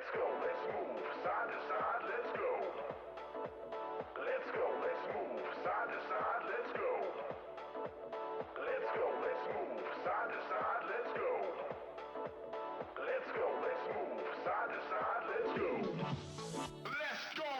Let's go, let's move side to side, let's go. Let's go, let's move side to side, let's go. Let's go, let's move side to side, let's go. Let's go, let's move side to side, let's go. Let's go.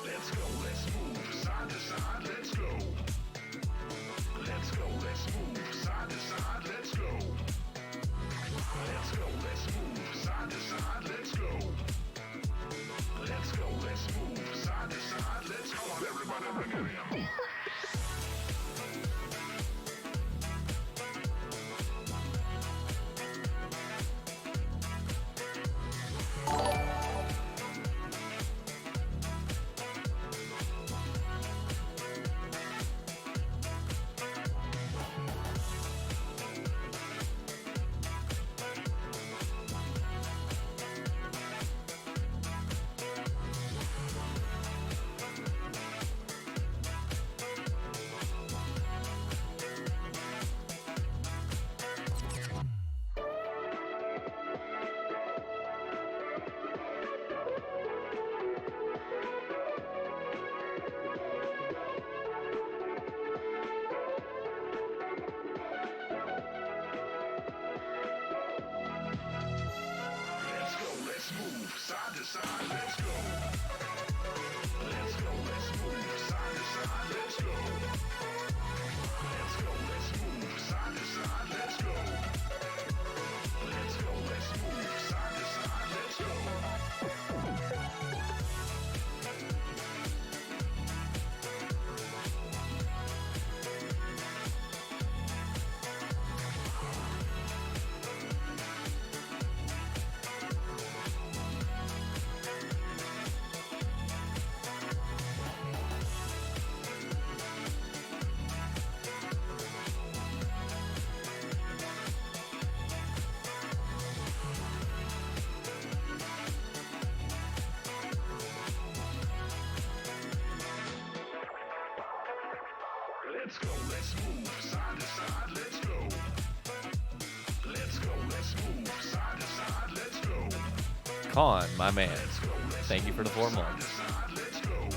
Let's go, let's move side to side, let's go. Let's go, let's move side to side, let's go. Let's go, let's move side to side, let's go. Let's go, let's move side to side, let's go. Come on, everybody, bring it in. Let's go, let's move side to side, let's go. Let's go, let's move side to side, let's go. Let's go, let's move side to side, let's go. Let's go, let's move side to side, let's go. Let's go, let's move side to side, let's go. Let's go, let's move side to side, let's go. Con, my man. Let's go, let's Thank you for the 4 months. side to side, let's go.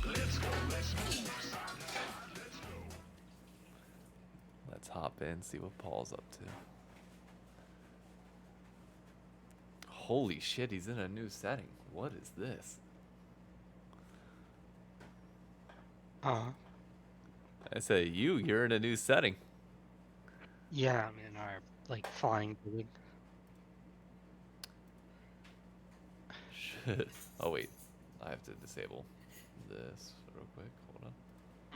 Let's go, let's move side to side, let's go. Let's hop in, see what Paul's up to. Holy shit, he's in a new setting. What is this? I say, you're in a new setting. Yeah, I'm in our like flying building. Shit. Oh, wait. I have to disable this real quick. Hold on.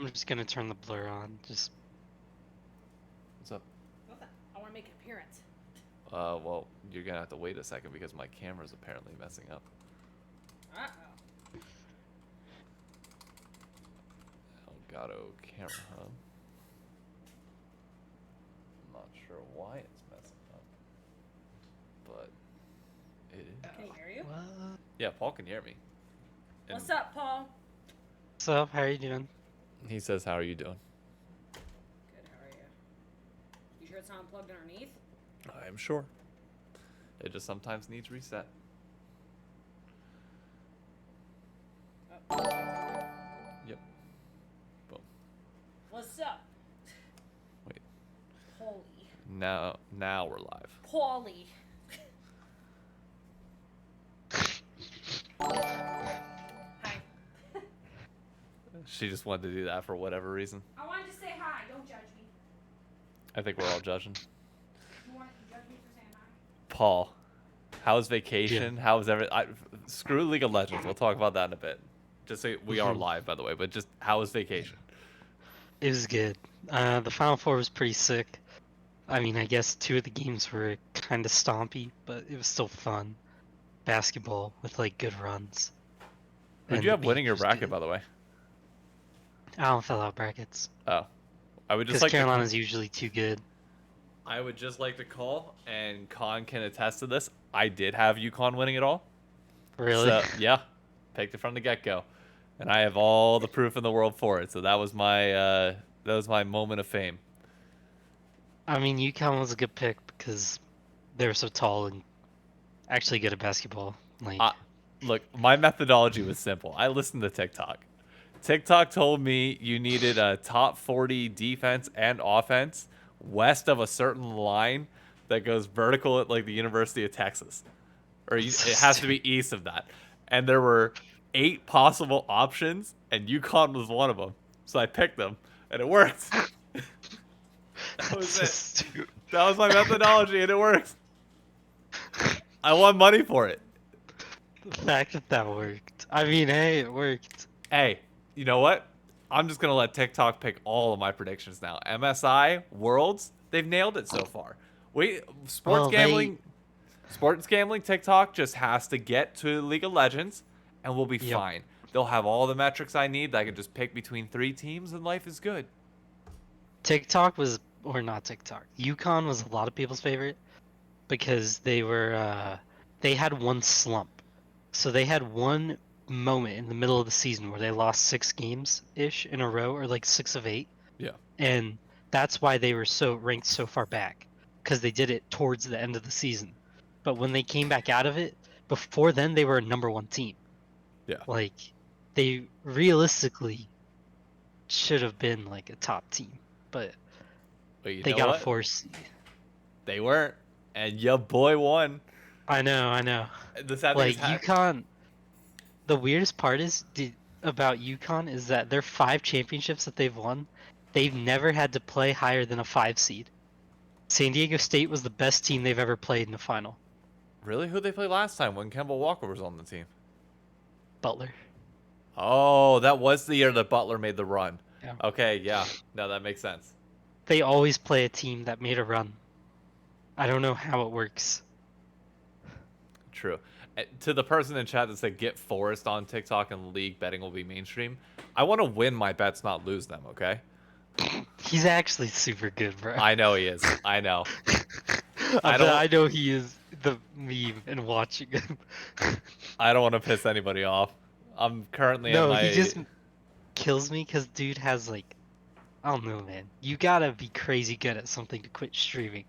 I'm just gonna turn the blur on. Just What's up? I want to make an appearance. Well, you're gonna have to wait a second because my camera's apparently messing up. Uh-oh. Elgato Camera Hub. I'm not sure why it's messing up, but it is. Can he hear you? what? Yeah, Paul can hear me. And What's up, Paul? What's up? How are you doing? he says, "How are you doing?" Good, how are you? You sure it's not unplugged underneath? I am sure. It just sometimes needs reset. Oh. Yep. Boom. What's up? Wait. Paulie. Now we're live. Paulie. Hi. She just wanted to do that for whatever reason. I wanted to say hi. Don't judge me. I think we're all judging. You want to judge me for saying hi? Paul, how's vacation? How's screw League of Legends. We'll talk about that in a bit. Just so we are live, by the way. But just how was vacation? It was good. The Final Four was pretty sick. I mean, I guess 2 of the games were kind of stompy, but it was still fun. Basketball with like good runs. Who'd And you the have winning beach your was bracket, good. by the way? I don't fill out brackets Oh, I would just because like Carolina's usually too good. I would just like to call, and Khan can attest to this. I did have UConn winning it all. Really? So yeah, picked it from the get-go, and I have all the proof in the world for it. So that was my moment of fame. I mean, UConn was a good pick because they were so tall and actually good at basketball. Like, Look, my methodology was simple. I listened to TikTok. TikTok told me you needed a top 40 defense and offense west of a certain line that goes vertical at like the University of Texas. Or it has to be east of that. And there were 8 possible options, and UConn was one of them. So I picked them, and it worked. That was so it. stupid. That was my methodology, and it worked. I won money for it. The fact that that worked. I mean, hey, it worked. Hey, you know what? I'm just going to let TikTok pick all of my predictions now. MSI, Worlds, they've nailed it so far. Sports gambling, TikTok just has to get to League of Legends, and we'll be fine. They'll have all the metrics I need. I can just pick between 3 teams, and life is good. TikTok was, or not TikTok, UConn was a lot of people's favorite because they had one slump. So they had one moment in the middle of the season where they lost 6 games-ish in a row, or like 6 of 8. Yeah. And that's why they were ranked so far back, because they did it towards the end of the season. But when they came back out of it, before then they were a #1 team. Yeah. Like, they realistically should have been like a top team, but you they know got what? a 4 seed. They weren't, and your boy won. I know. The sad Like, thing is, UConn, the weirdest part about UConn is that their 5 championships that they've won, they've never had to play higher than a 5 seed. San Diego State was the best team they've ever played in the final. really, who they played last time when Kemba Walker was on the team? Butler. Oh, that was the year that Butler made the run. Yeah. Okay, yeah. No, that makes sense. They always play a team that made a run. I don't know how it works. True. To the person in chat that said get Forrest on TikTok and league betting will be mainstream, I want to win my bets, not lose them, okay? He's actually super good, bro. I know he is. I know. I know he is the meme and watching him. I don't want to piss anybody off. I'm currently at my... he just kills me because dude has like, I don't know, man. You gotta be crazy good at something to quit streaming.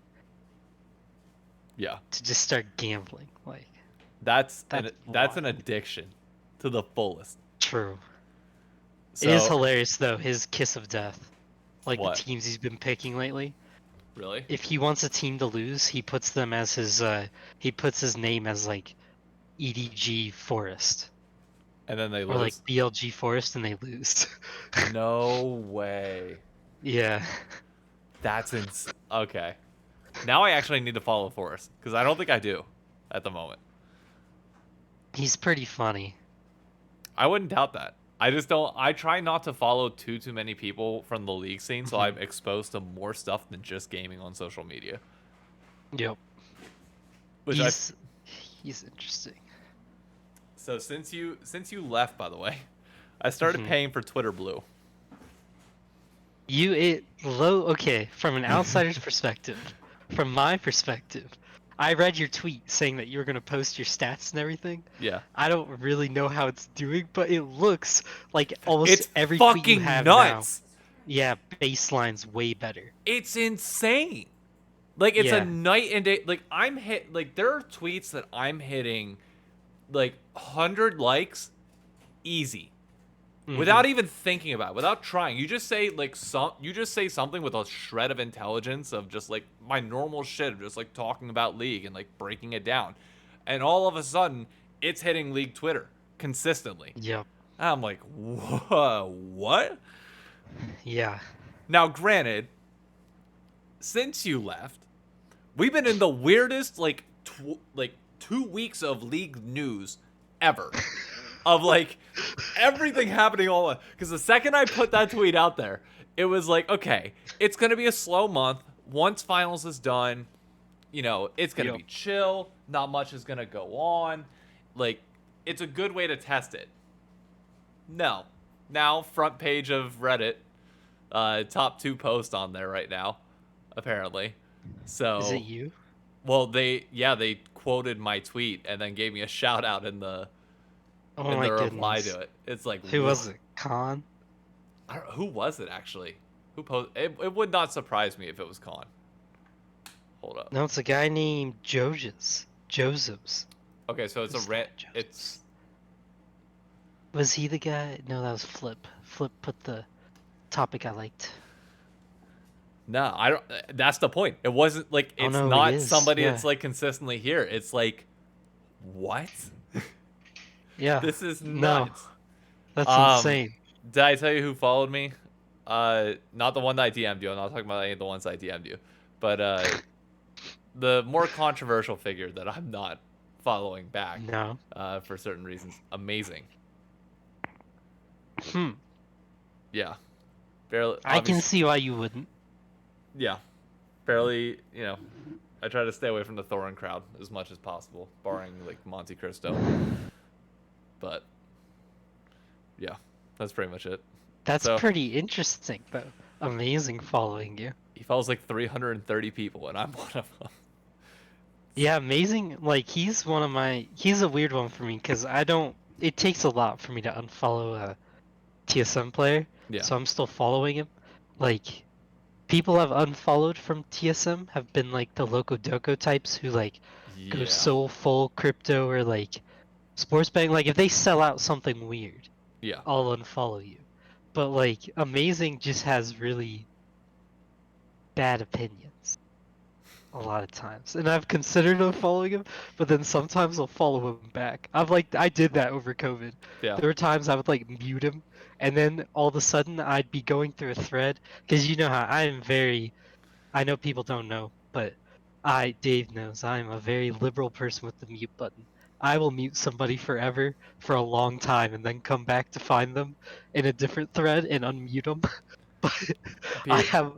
Yeah. To just start gambling, like. That's an wild. addiction to the fullest. True. So, It is hilarious though, his kiss of death. Like What? the teams he's been picking lately. Really? If he wants a team to lose, he puts them as his he puts his name as like EDG Forest. And then they Or like lose? BLG Forest and they lose. No way. Yeah. That's okay. Now I actually need to follow Forrest because I don't think I do at the moment. He's pretty funny. I wouldn't doubt that. I just don't. I try not to follow too many people from the league scene, so I'm exposed to more stuff than just gaming on social media. Yep. Which He's interesting. So since you left, by the way, I started paying for Twitter Blue. Okay, from an outsider's perspective, from my perspective, I read your tweet saying that you were gonna post your stats and everything. Yeah. I don't really know how it's doing, but it looks like almost It's every tweet you fucking have nuts. now. Yeah, baseline's way better. It's insane. Like it's Yeah. a night and day. Like there are tweets that I'm hitting like 100 likes easy. Without even thinking about it, without trying. You just say something with a shred of intelligence of just like my normal shit of just like talking about League and like breaking it down. And all of a sudden, it's hitting League Twitter consistently. Yep. And I'm like, whoa, what? Yeah. Now, granted, since you left, we've been in the weirdest like 2 weeks of League news ever. Of like everything happening all because the second I put that tweet out there, it was like, okay, it's gonna be a slow month. Once finals is done, it's gonna be chill. Not much is gonna go on. Like, it's a good way to test it. No, now front page of Reddit, top 2 post on there right now, apparently. So Is it you? well, they quoted my tweet and then gave me a shout out in the Oh my reply goodness. to it. It's like, Who was it? Khan? who was it actually? Who posted? It would not surprise me if it was Khan. Hold up. No, it's a guy named Josephs. Okay, so it's Who's a rant. that, Josephs? It's Was he the guy? No, that was Flip. Flip put the topic I liked. no, I don't. That's the point. It wasn't like Oh it's no, he not is. somebody Yeah. that's like consistently here. It's like, what? Yeah. This is No. nuts. That's insane. Did I tell you who followed me? Not the one that I DM'd you. I'm not talking about any of the ones I DM'd you, but the more controversial figure that I'm not following back. No. For certain reasons. Amazing. Yeah. Barely. I can see why you wouldn't. Yeah. Barely. I try to stay away from the Thorin crowd as much as possible, barring like Monte Cristo. But yeah, that's pretty much it. That's So- pretty interesting, though. Amazing following you. He follows like 330 people, and I'm one of them. Yeah, amazing. Like, he's a weird one for me, because it takes a lot for me to unfollow a TSM player. Yeah. So I'm still following him. Like, people I've unfollowed from TSM have been like the Loco Doco types who like go Yeah. so full crypto or like sports betting. Like, if they sell out something weird, Yeah. I'll unfollow you. But like, Amazing just has really bad opinions a lot of times, and I've considered unfollowing him, but then sometimes I'll follow him back. I did that over COVID. Yeah. There were times I would like mute him, and then all of a sudden I'd be going through a thread, because you know how I know people don't know, but Dave knows I'm a very liberal person with the mute button. I will mute somebody forever for a long time and then come back to find them in a different thread and unmute them. But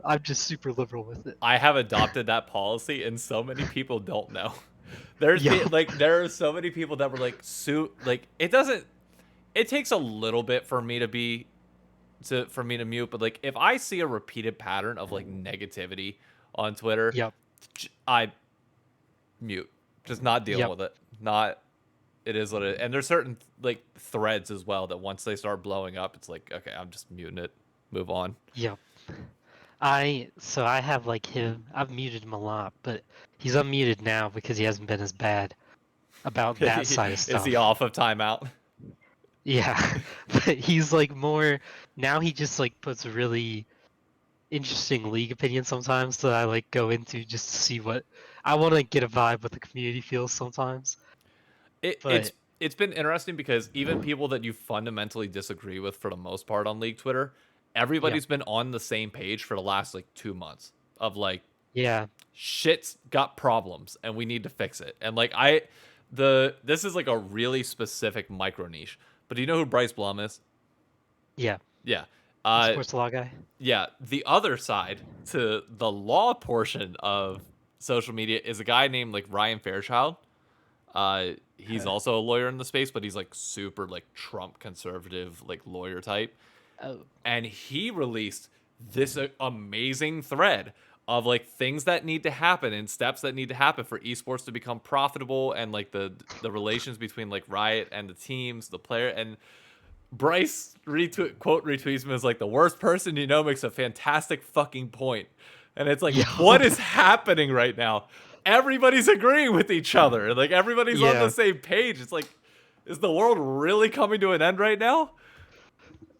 I'm just super liberal with it. I have adopted that policy, and so many people don't know. There are so many people that were like, it takes a little bit for me for me to mute, but like if I see a repeated pattern of like negativity on Twitter, Yep. I mute, just not deal Yep. with it. It is what it is. And there's certain like threads as well that once they start blowing up, it's like, okay, I'm just muting it, move on. Yep. I have like him. I've muted him a lot, but he's unmuted now because he hasn't been as bad about that side of stuff. Is he off of timeout? Yeah, but he's like more now. He just like puts really interesting league opinions sometimes that I like go into just to see what I want to get a vibe what the community feels sometimes. It's been interesting because even people that you fundamentally disagree with for the most part on League Twitter, everybody's been on the same page for the last like 2 months of like, Yeah, shit's got problems and we need to fix it. And like this is like a really specific micro niche. But do you know who Bryce Blum is? yeah. Yeah. Sports law guy. Yeah. The other side to the law portion of social media is a guy named like Ryan Fairchild. He's also a lawyer in the space, but he's like super like Trump conservative like lawyer type. Oh, And he released this amazing thread of like things that need to happen and steps that need to happen for esports to become profitable, and like the relations between like Riot and the teams, the player. And Bryce retweets him as like, the worst person you know makes a fantastic fucking point. And it's like, Yeah. what is happening right now? Everybody's agreeing with each other. Like everybody's on Yeah. the same page. It's like, is the world really coming to an end right now?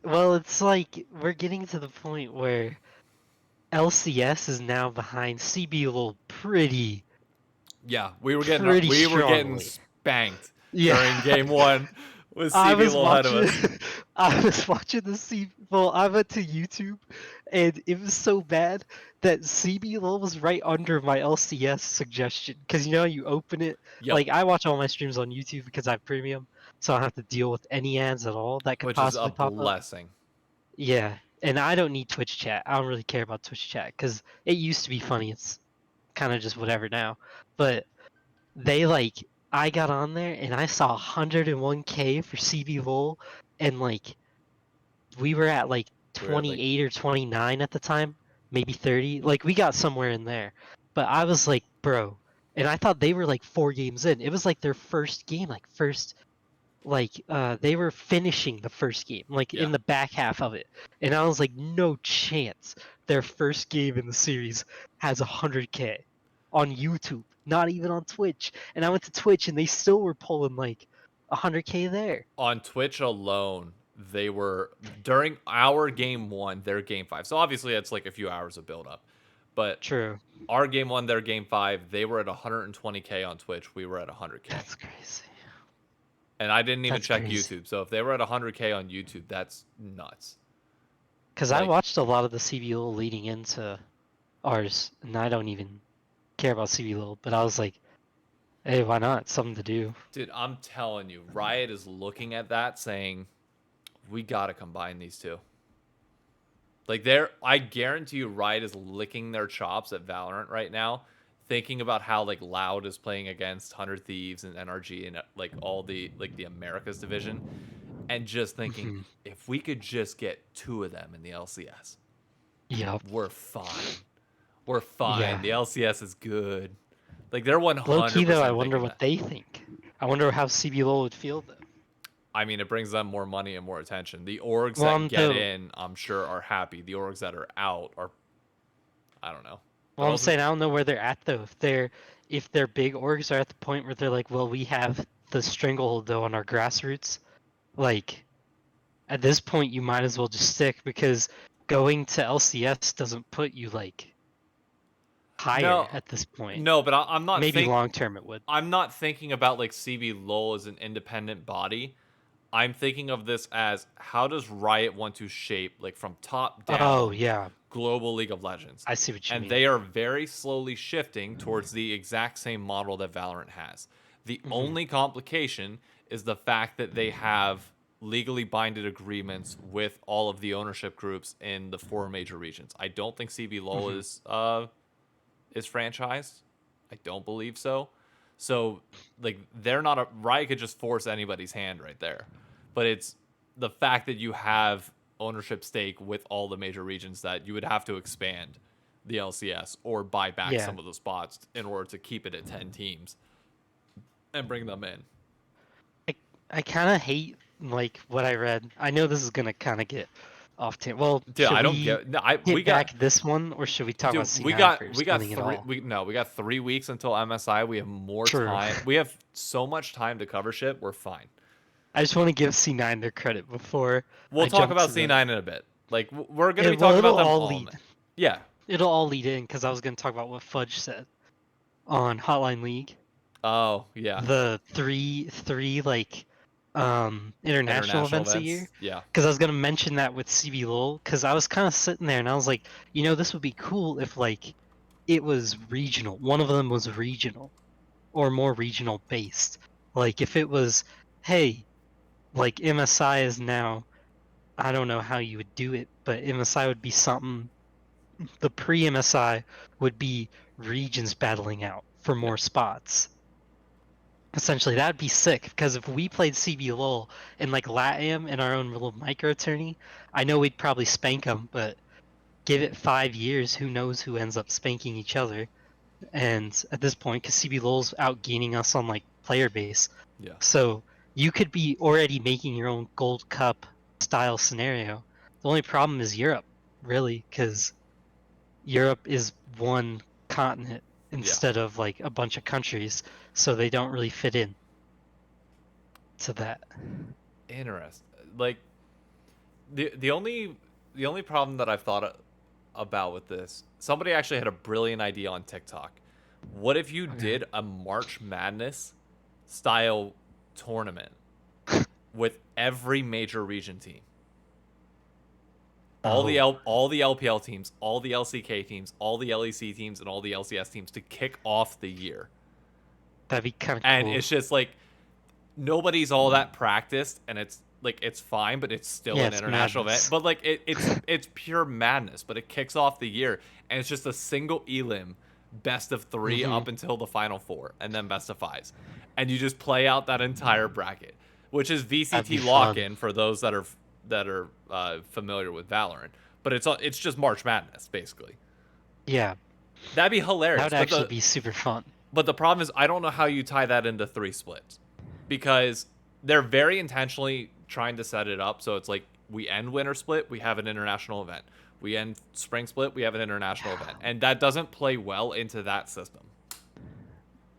well, it's like we're getting to the point where LCS is now behind CBLOL pretty. Yeah, we were getting Pretty getting strongly. spanked Yeah. during game one with I was CBLOL ahead of us. watching. I was watching the C. Well, I went to YouTube, and it was so bad that CBLOL was right under my LCS suggestion. Because you know you open it. Yep. Like I watch all my streams on YouTube because I have premium, so I don't have to deal with any ads at all that could Which is possibly a pop up. blessing. Yeah, and I don't need Twitch chat. I don't really care about Twitch chat because it used to be funny. It's kind of just whatever now. But they like, I got on there and I saw 101K for CBLOL, and like we were at like We were at, like- 28 or 29 at the time, maybe 30. Like we got somewhere in there, But I was like, bro, and I thought they were like 4 games in. It was like their first game, they were finishing the first game, like Yeah. in the back half of it. And I was like, no chance their first game in the series has 100K on YouTube, not even on Twitch. And I went to Twitch and they still were pulling like 100K there. On Twitch alone, they were during our game 1, their game 5. So obviously it's like a few hours of build up. But True. our game 1, their game 5, they were at 120K on Twitch. We were at 100K. That's crazy. And I didn't even That's check crazy. YouTube. So if they were at 100K on YouTube, that's nuts. Because I Like- watched a lot of the CBLOL leading into ours, and I don't even care about CBLOL, but I was like, hey, why not? It's something to do. Dude, I'm telling you, Riot is looking at that saying, we got to combine these two. Like, I guarantee you Riot is licking their chops at Valorant right now, thinking about how, like, Loud is playing against 100 Thieves and NRG and, like, all the, like, the Americas division, and just thinking, Mhm. if we could just get 2 of them in the LCS, Yep. we're fine. We're fine. Yeah. The LCS is good. Like, they're 100% Low key though, I wonder thinking what that. they think. I wonder how CBLOL would feel though. I mean, it brings them more money and more attention. The orgs Well, that get the- in, I'm sure, are happy. The orgs that are out are, I don't know. Well, I'm Those- saying I don't know where they're at though. If their big orgs are at the point where they're like, well, we have the stranglehold though on our grassroots, like at this point you might as well just stick because going to LCS doesn't put you like higher No, at this point. No, but I'm not. Maybe long term it would. I'm not thinking about like CB LOL as an independent body. I'm thinking of this as how does Riot want to shape like from top down. Oh yeah, Global League of Legends. I see what you And mean. they are very slowly shifting towards the exact same model that Valorant has. The only complication is the fact that they have legally binded agreements with all of the ownership groups in the 4 major regions. I don't think CB LOL is franchised. I don't believe so. So like they're not a Riot could just force anybody's hand right there. But it's the fact that you have ownership stake with all the major regions that you would have to expand the LCS or buy back Yeah. some of the spots in order to keep it at 10 teams and bring them in. I kind of hate like what I read. I know this is gonna kind of get off tangent. Well, Dude, should I don't we get no, get we got back this one or should we talk dude, about C9 we got first? we got winning it 3 all? we got 3 weeks until MSI. We have more True. time. We have so much time to cover shit. We're fine. I just want to give C9 their credit before We'll I talk jump about to the- C9 in a bit. Like we're going to be Well, talking about it'll them all all. lead. Yeah. It'll all lead in because I was going to talk about what Fudge said on Hotline League. Oh, yeah. The three like international events a year. Yeah. Because I was gonna mention that with CB LOL, because I was kind of sitting there and I was like, this would be cool if like it was regional. One of them was regional, or more regional based. Like if it was, hey, like MSI is now, I don't know how you would do it, but MSI would be something. The pre-MSI would be regions battling out for more spots. Essentially, that'd be sick because if we played CB LOL in like LATAM in our own little micro tourney, I know we'd probably spank them, but give it 5 years, who knows who ends up spanking each other? And at this point, because CB LOL's outgaining us on like player base, Yeah. so you could be already making your own Gold Cup style scenario. The only problem is Europe, really, because Europe is one continent instead of like a bunch of countries, so they don't really fit in to that. Interesting. Like the only problem that I've thought about with this, somebody actually had a brilliant idea on TikTok. What if you did a March Madness style tournament with every major region team? All the LPL teams, all the LCK teams, all the LEC teams, and all the LCS teams to kick off the year. That'd be kind of cool. And it's just like nobody's all that practiced, and it's like it's fine, but it's still an it's international madness. event. But like it's pure madness. But it kicks off the year, and it's just a single elim, best of 3 up until the final 4, and then best of 5s, and you just play out that entire bracket, which is That'd be VCT fun. lock-in for those that are familiar with Valorant. But it's just March Madness basically. Yeah, That'd be That hilarious. would actually be super fun. But the problem is, I don't know how you tie that into 3 splits, because they're very intentionally trying to set it up so it's like we end winter split, we have an international event. We end spring split, we have an international event, and that doesn't play well into that system.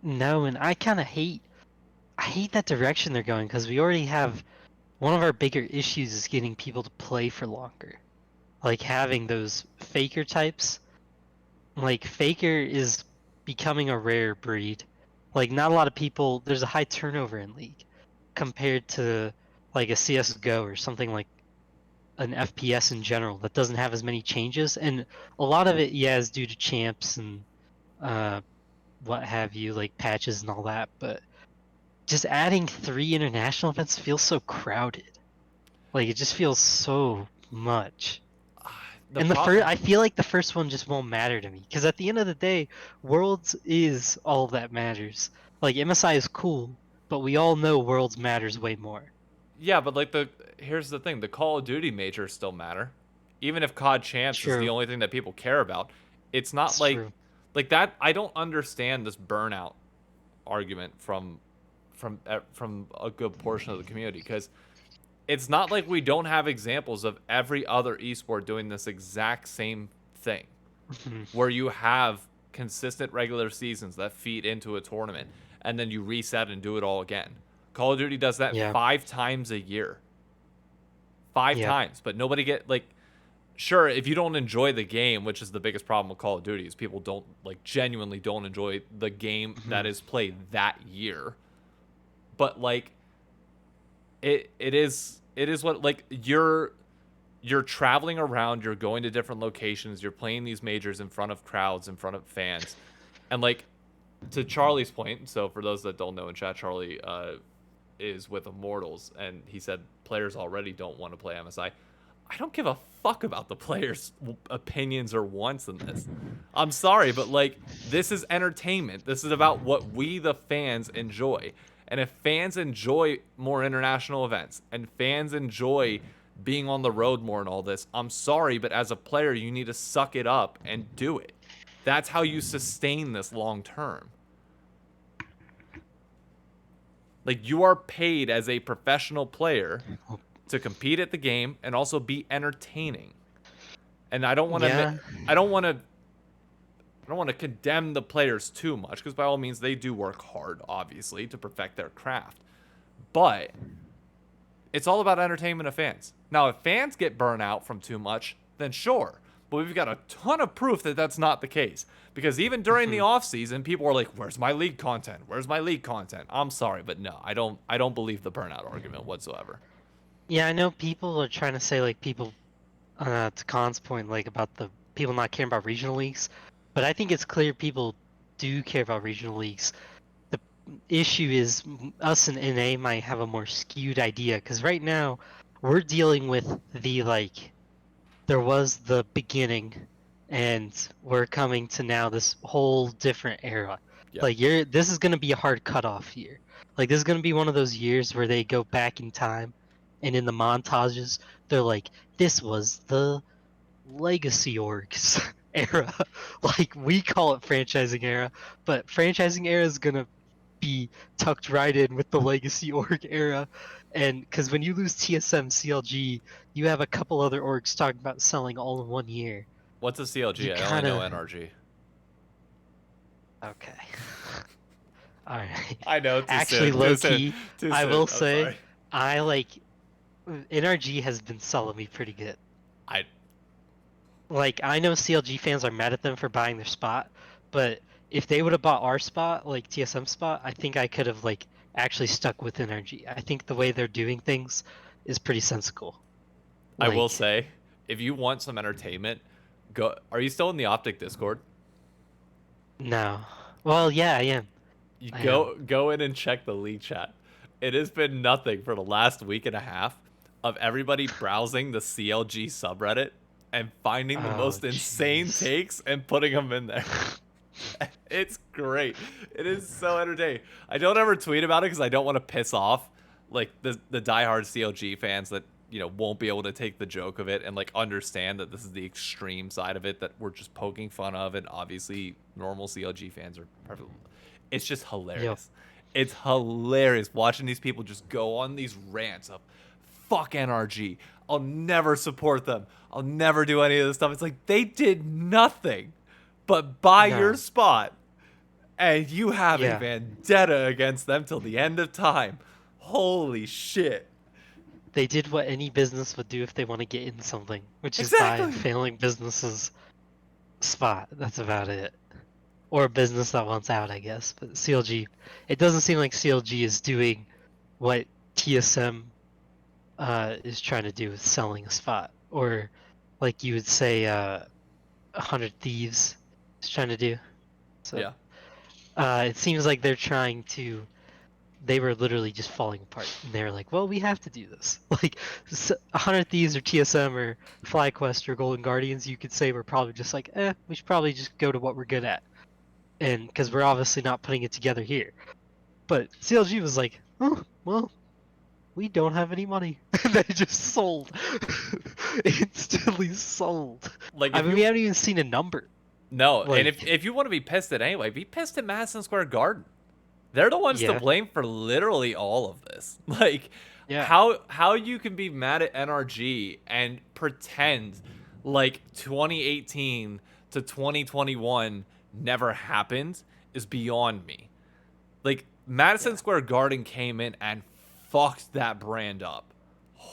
No, and I kind of I hate that direction they're going because we already have one of our bigger issues is getting people to play for longer. Like having those faker types. Like faker is becoming a rare breed. Like not a lot of people, there's a high turnover in League compared to like a CS:GO or something like an FPS in general that doesn't have as many changes, and a lot of it, yeah, is due to champs and uh, what have you, like patches and all that. But just adding 3 international events feels so crowded. Like it just feels so much. And I feel like the first one just won't matter to me because at the end of the day, Worlds is all that matters. Like MSI is cool, but we all know Worlds matters way more. Yeah, but like here's the thing: the Call of Duty majors still matter, even if COD Champs is the True. only thing that people care about. It's not It's like true. like that. I don't understand this burnout argument from a good portion of the community, because it's not like we don't have examples of every other esport doing this exact same thing, where you have consistent regular seasons that feed into a tournament, and then you reset and do it all again. Call of Duty does that Yeah. 5 times a year. 5 Yeah. times, but nobody get like. Sure, if you don't enjoy the game, which is the biggest problem with Call of Duty, is people don't like genuinely don't enjoy the game that is played that year. But like, it is what, like, you're traveling around, you're going to different locations, you're playing these majors in front of crowds, in front of fans, and like, to Charlie's point. So for those that don't know in chat, Charlie is with Immortals, and he said players already don't want to play MSI. I don't give a fuck about the players' opinions or wants in this. I'm sorry, but like, this is entertainment. This is about what we, the fans, enjoy. And if fans enjoy more international events, and fans enjoy being on the road more and all this, I'm sorry, but as a player, you need to suck it up and do it. That's how you sustain this long term. Like, you are paid as a professional player to compete at the game and also be entertaining. And I don't want to Yeah. I don't want to condemn the players too much, because by all means they do work hard, obviously, to perfect their craft. But it's all about entertainment of fans. Now, if fans get burnt out from too much, then sure. But we've got a ton of proof that that's not the case. Because even during the off season, people are like, "Where's my league content? Where's my league content?" I'm sorry, but no, I don't believe the burnout argument whatsoever. Yeah, I know people are trying to say like people to Khan's point, like about the people not caring about regional leagues, but I think it's clear people do care about regional leagues. The issue is us in NA might have a more skewed idea because right now we're dealing with the like there was the beginning and we're coming to now this whole different era. Yeah. Like this is gonna be a hard cutoff year. Like this is gonna be one of those years where they go back in time and in the montages they're like, this was the legacy orgs era. Like we call it franchising era, but franchising era is gonna be tucked right in with the legacy org era. And because when you lose TSM CLG, you have a couple other orgs talking about selling all in 1 year. What's a CLG? You I only know kinda- NRG. Okay. All right. I know. Actually, low key, I will I'm say, sorry. I like NRG has been selling me pretty good. Like I know CLG fans are mad at them for buying their spot, but if they would have bought our spot, like TSM spot, I think I could have like actually stuck with NRG. I think the way they're doing things is pretty sensible. I will Like, say, if you want some entertainment, go. Are you still in the Optic Discord? no. Well, yeah, I am. You I go in and check the league chat. It has been nothing for the last week and a half of everybody browsing the CLG subreddit and finding the Oh, most insane jeez. takes and putting them in there. It's great. It is so entertaining. I don't ever tweet about it because I don't want to piss off like the diehard CLG fans that won't be able to take the joke of it and like understand that this is the extreme side of it that we're just poking fun of, and obviously normal CLG fans are perfect. It's just hilarious. It's hilarious watching these people just go on these rants of fuck NRG. I'll never support them. I'll never do any of this stuff. It's like they did nothing but buy No. your spot, and you have a Yeah. vendetta against them till the end of time. Holy shit. They did what any business would do if they want to get in something, which is buy a Exactly. failing business's spot. That's about it. Or a business that wants out, I guess. But CLG, it doesn't seem like CLG is doing what TSM is trying to do with selling a spot, or like you would say, 100 Thieves is trying to do. So Yeah. it seems like they're trying to. They were literally just falling apart, and they were like, "Well, we have to do this." Like, 100 Thieves or TSM or FlyQuest or Golden Guardians, you could say we're probably just like, we should probably just go to what we're good at, and because we're obviously not putting it together here. But CLG was like, "Oh, well, we don't have any money," and they just sold, instantly sold. Like I if mean, you we haven't even seen a number. No, and Like, if you want to be pissed at anyway, be pissed at Madison Square Garden. They're the ones to yeah, blame for literally all of this. Like yeah, how you can be mad at NRG and pretend like 2018 to 2021 never happened is beyond me. Like Madison yeah. Square Garden came in and fucked that brand up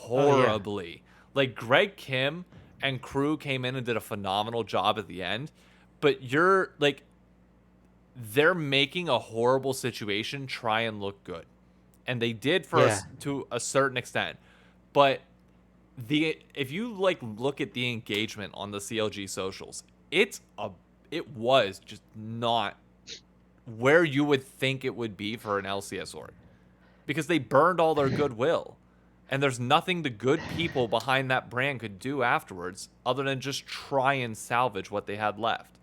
Oh yeah, horribly. Like Greg Kim and crew came in and did a phenomenal job at the end, but you're like they're making a horrible situation try and look good. And they did for yeah, us to a certain extent. But if you like look at the engagement on the CLG socials, it was just not where you would think it would be for an LCS org. Because they burned all their goodwill. And there's nothing the good people behind that brand could do afterwards other than just try and salvage what they had left.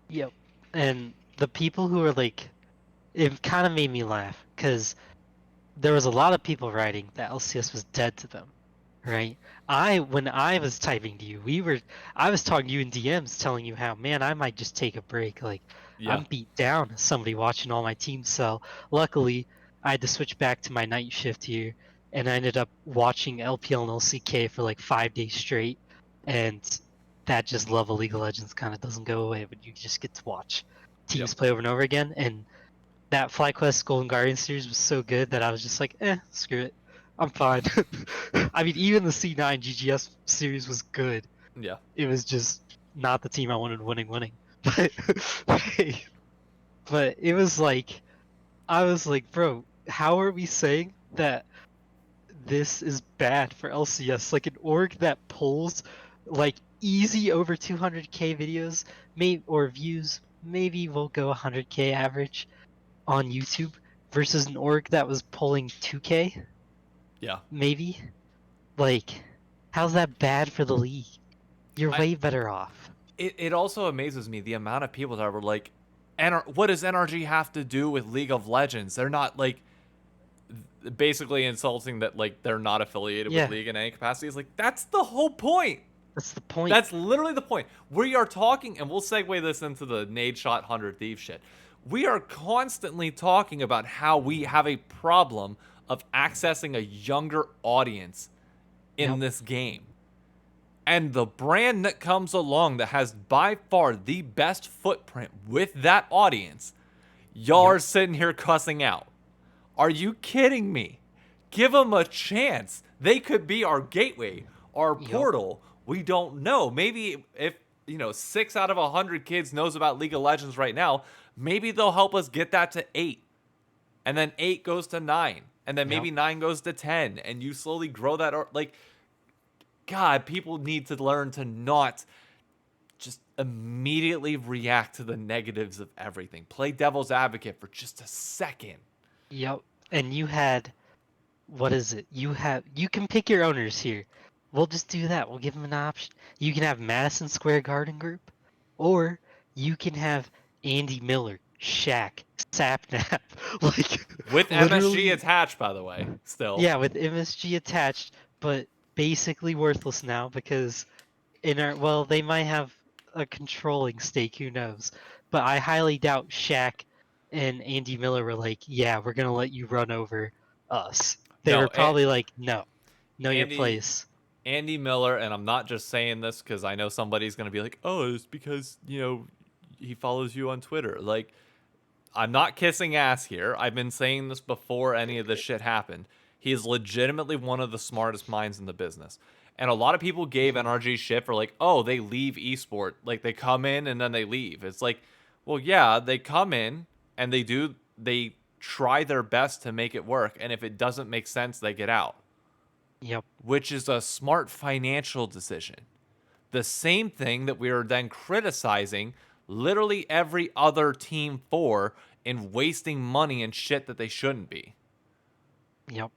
yep. And the people who were like, it kind of made me laugh because there was a lot of people writing that LCS was dead to them, right? When I was typing to you, I was talking to you in DMs telling you how, man, I might just take a break. Like, Yeah. I'm beat down as somebody watching all my teams sell. Luckily, I had to switch back to my night shift here, and I ended up watching LPL and LCK for like 5 days straight, and that just love of League of Legends kind of doesn't go away, but you just get to watch teams Yep. play over and over again, and that FlyQuest Golden Guardian series was so good that I was just like, screw it. I'm fine. I mean, even the C9 GGS series was good. Yeah. It was just not the team I wanted winning. But, but it was like, I was like, bro, how are we saying that this is bad for LCS? Like an org that pulls like easy over 200k videos, or views, maybe we'll go 100k average on YouTube versus an org that was pulling 2k, Yeah. maybe. Like, how's that bad for the league? You're way better off. It also amazes me the amount of people that were like, what does NRG have to do with League of Legends? They're not like basically insulting that like they're not affiliated Yeah. with League in any capacity. It's like that's the whole point. That's the point. That's literally the point. We are talking, and we'll segue this into the nade shot 100 Thieves shit. We are constantly talking about how we have a problem of accessing a younger audience in Yep. this game. And the brand that comes along that has by far the best footprint with that audience, y'all are sitting here cussing out. Are you kidding me? Give them a chance. They could be our gateway, our Yep. portal. We don't know. Maybe if 6 out of 100 kids knows about League of Legends right now, maybe they'll help us get that to 8. And then 8 goes to 9. And then maybe 9 goes to 10. And you slowly grow that. Like, God, people need to learn to not just immediately react to the negatives of everything. Play devil's advocate for just a second. Yep. And you had, what is it? You can pick your owners here. We'll just do that. We'll give them an option. You can have Madison Square Garden Group, or you can have Andy Miller, Shaq, Sapnap, like With literally, MSG attached, by the way, still. yeah, with MSG attached. But basically worthless now because they might have a controlling stake, who knows? But I highly doubt Shaq and Andy Miller were like, yeah, we're gonna let you run over us. They No, were probably like, no, know your Andy place. Andy Miller, and I'm not just saying this because I know somebody's gonna be like, oh, it's because he follows you on Twitter. Like, I'm not kissing ass here. I've been saying this before any of this shit happened. He is legitimately one of the smartest minds in the business. And a lot of people gave NRG shit for like, oh, they leave esport. Like they come in and then they leave. It's like, well, yeah, they come in and they try their best to make it work. And if it doesn't make sense, they get out, Yep. which is a smart financial decision. The same thing that we are then criticizing literally every other team for in wasting money and shit that they shouldn't be. Yep.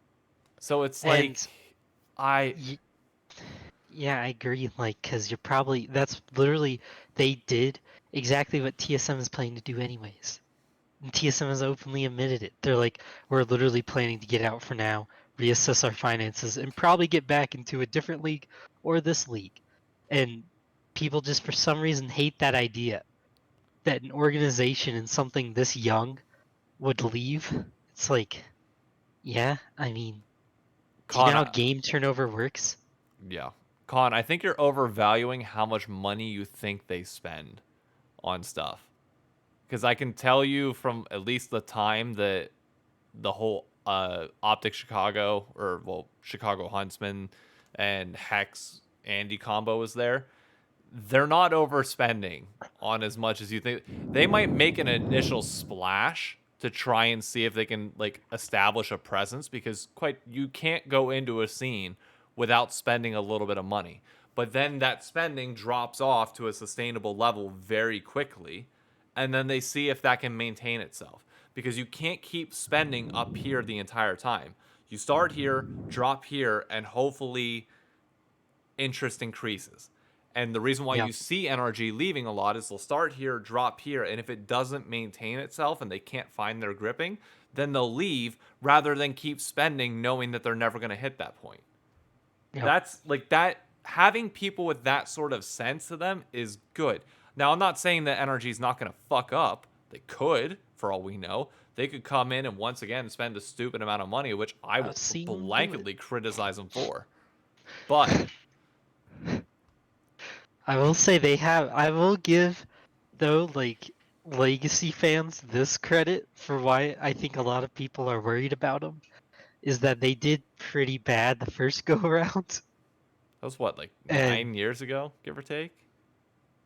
So it's And like I y- yeah, I agree. Like, cause that's literally they did exactly what TSM is planning to do anyways. And TSM has openly admitted it. They're like, we're literally planning to get out for now, reassess our finances, and probably get back into a different league or this league. And people just for some reason hate that idea that an organization and something this young would leave. It's like, yeah, I mean, do you know Con how game turnover works? yeah. Con, I think you're overvaluing how much money you think they spend on stuff. Because I can tell you from at least the time that the whole Optic Chicago, or well, Chicago Huntsman and Hex Andy combo was there, they're not overspending on as much as you think. They might make an initial splash to try and see if they can like establish a presence, because quite you can't go into a scene without spending a little bit of money. But then that spending drops off to a sustainable level very quickly, and then they see if that can maintain itself, because you can't keep spending up here the entire time. You start here, drop here, and hopefully interest increases. And the reason why Yeah, you see NRG leaving a lot is they'll start here, drop here, and if it doesn't maintain itself and they can't find their gripping, then they'll leave rather than keep spending knowing that they're never going to hit that point. yep. That's like that. Having people with that sort of sense to them is good. Now, I'm not saying that NRG is not going to fuck up. They could, for all we know. They could come in and once again spend a stupid amount of money, which I I've will seen them do it. blanketly criticize them for. But I will say they have. I will give, though, like legacy fans this credit for why I think a lot of people are worried about them is that they did pretty bad the first go around. that was what, like And 9 years ago, give or take?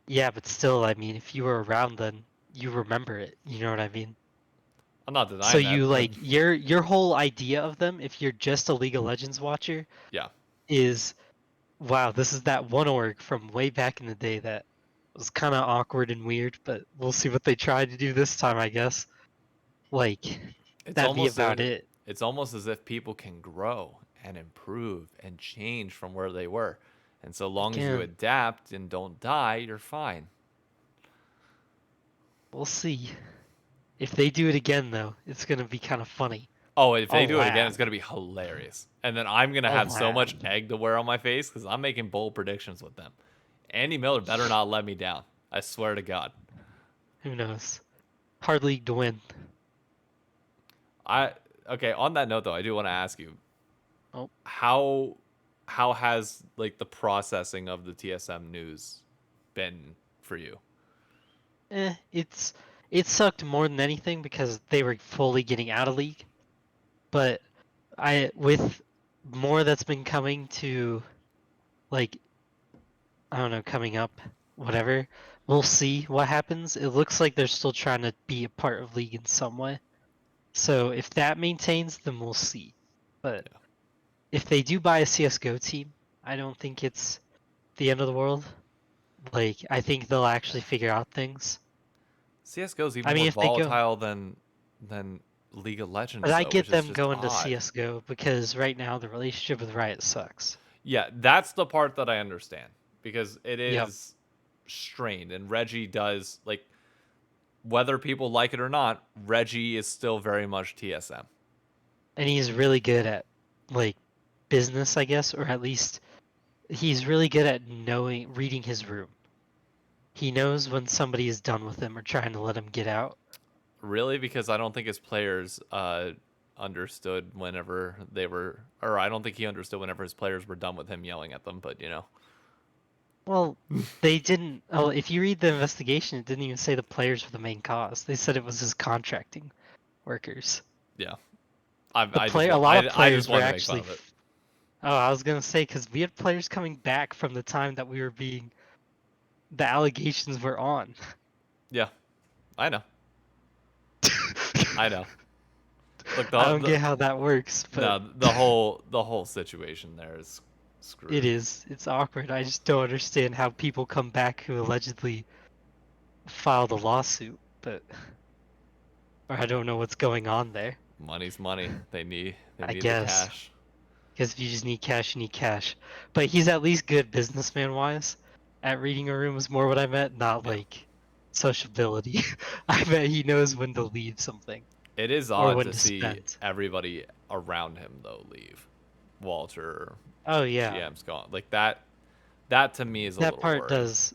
yeah, but still, I mean, if you were around then, you remember it. You know what I mean? I'm not So denying that, you but like your whole idea of them, if you're just a League of Legends watcher, yeah. is wow, this is that one org from way back in the day that was kind of awkward and weird, but we'll see what they try to do this time, I guess. Like, It's that'd be almost about a, it. it's almost as if people can grow and improve and change from where they were. And so long as you Again, adapt and don't die, you're fine. we'll see. If they do it again, though, it's gonna be kind of funny. Oh, if they I'll do it again, laugh. it's gonna be hilarious. And then I'm gonna I'll have so laugh. much egg to wear on my face because I'm making bold predictions with them. Andy Miller better not let me down. I swear to God. Who knows? Hard league to win. I okay. On that note, though, I do want to ask you Oh, how how has like the processing of the TSM news been for you? it's it sucked more than anything because they were fully getting out of league. But I with more that's been coming to like I don't know, coming up, whatever. We'll see what happens. It looks like they're still trying to be a part of league in some way. So if that maintains, then we'll see. But Yeah. if they do buy a CS:GO team, I don't think it's the end of the world. Like I think they'll actually figure out things. CS:GO is even I mean, more if they go, volatile than League of but Legends, I though, which get is them just going to odd. CS:GO because right now the relationship with Riot sucks. Yeah, that's the part that I understand because it Yep. is strained, and Reggie does like whether people like it or not. Reggie is still very much TSM. And he's really good at like business, I guess, or at least he's really good at reading his room. He knows when somebody is done with him or trying to let him get out. Really? Because I don't think his players understood whenever they were, or I don't think he understood whenever his players were done with him yelling at them. But Well, they didn't. Oh, if you read the investigation, it didn't even say the players were the main cause. They said it was his contracting workers. yeah, A lot of I just players were wanted to make fun actually. of it. Oh, I was gonna say because we had players coming back from the time that the allegations were on. Yeah, I know, I know. Look, I don't get how that works, but no, the whole situation there is it screwed. is. It's awkward. I just don't understand how people come back who allegedly filed a lawsuit, but or I don't know what's going on there. Money's money. They I need the guess cash. because if you just need cash, you need cash. But he's at least good businessman wise. At reading a room is more what I meant, not Yeah. like sociability. I bet he knows when to leave something It is or odd when to to see spend. everybody around him though leave. Walter, Oh yeah, GM's gone. Like that. That to me is a that little part worrying.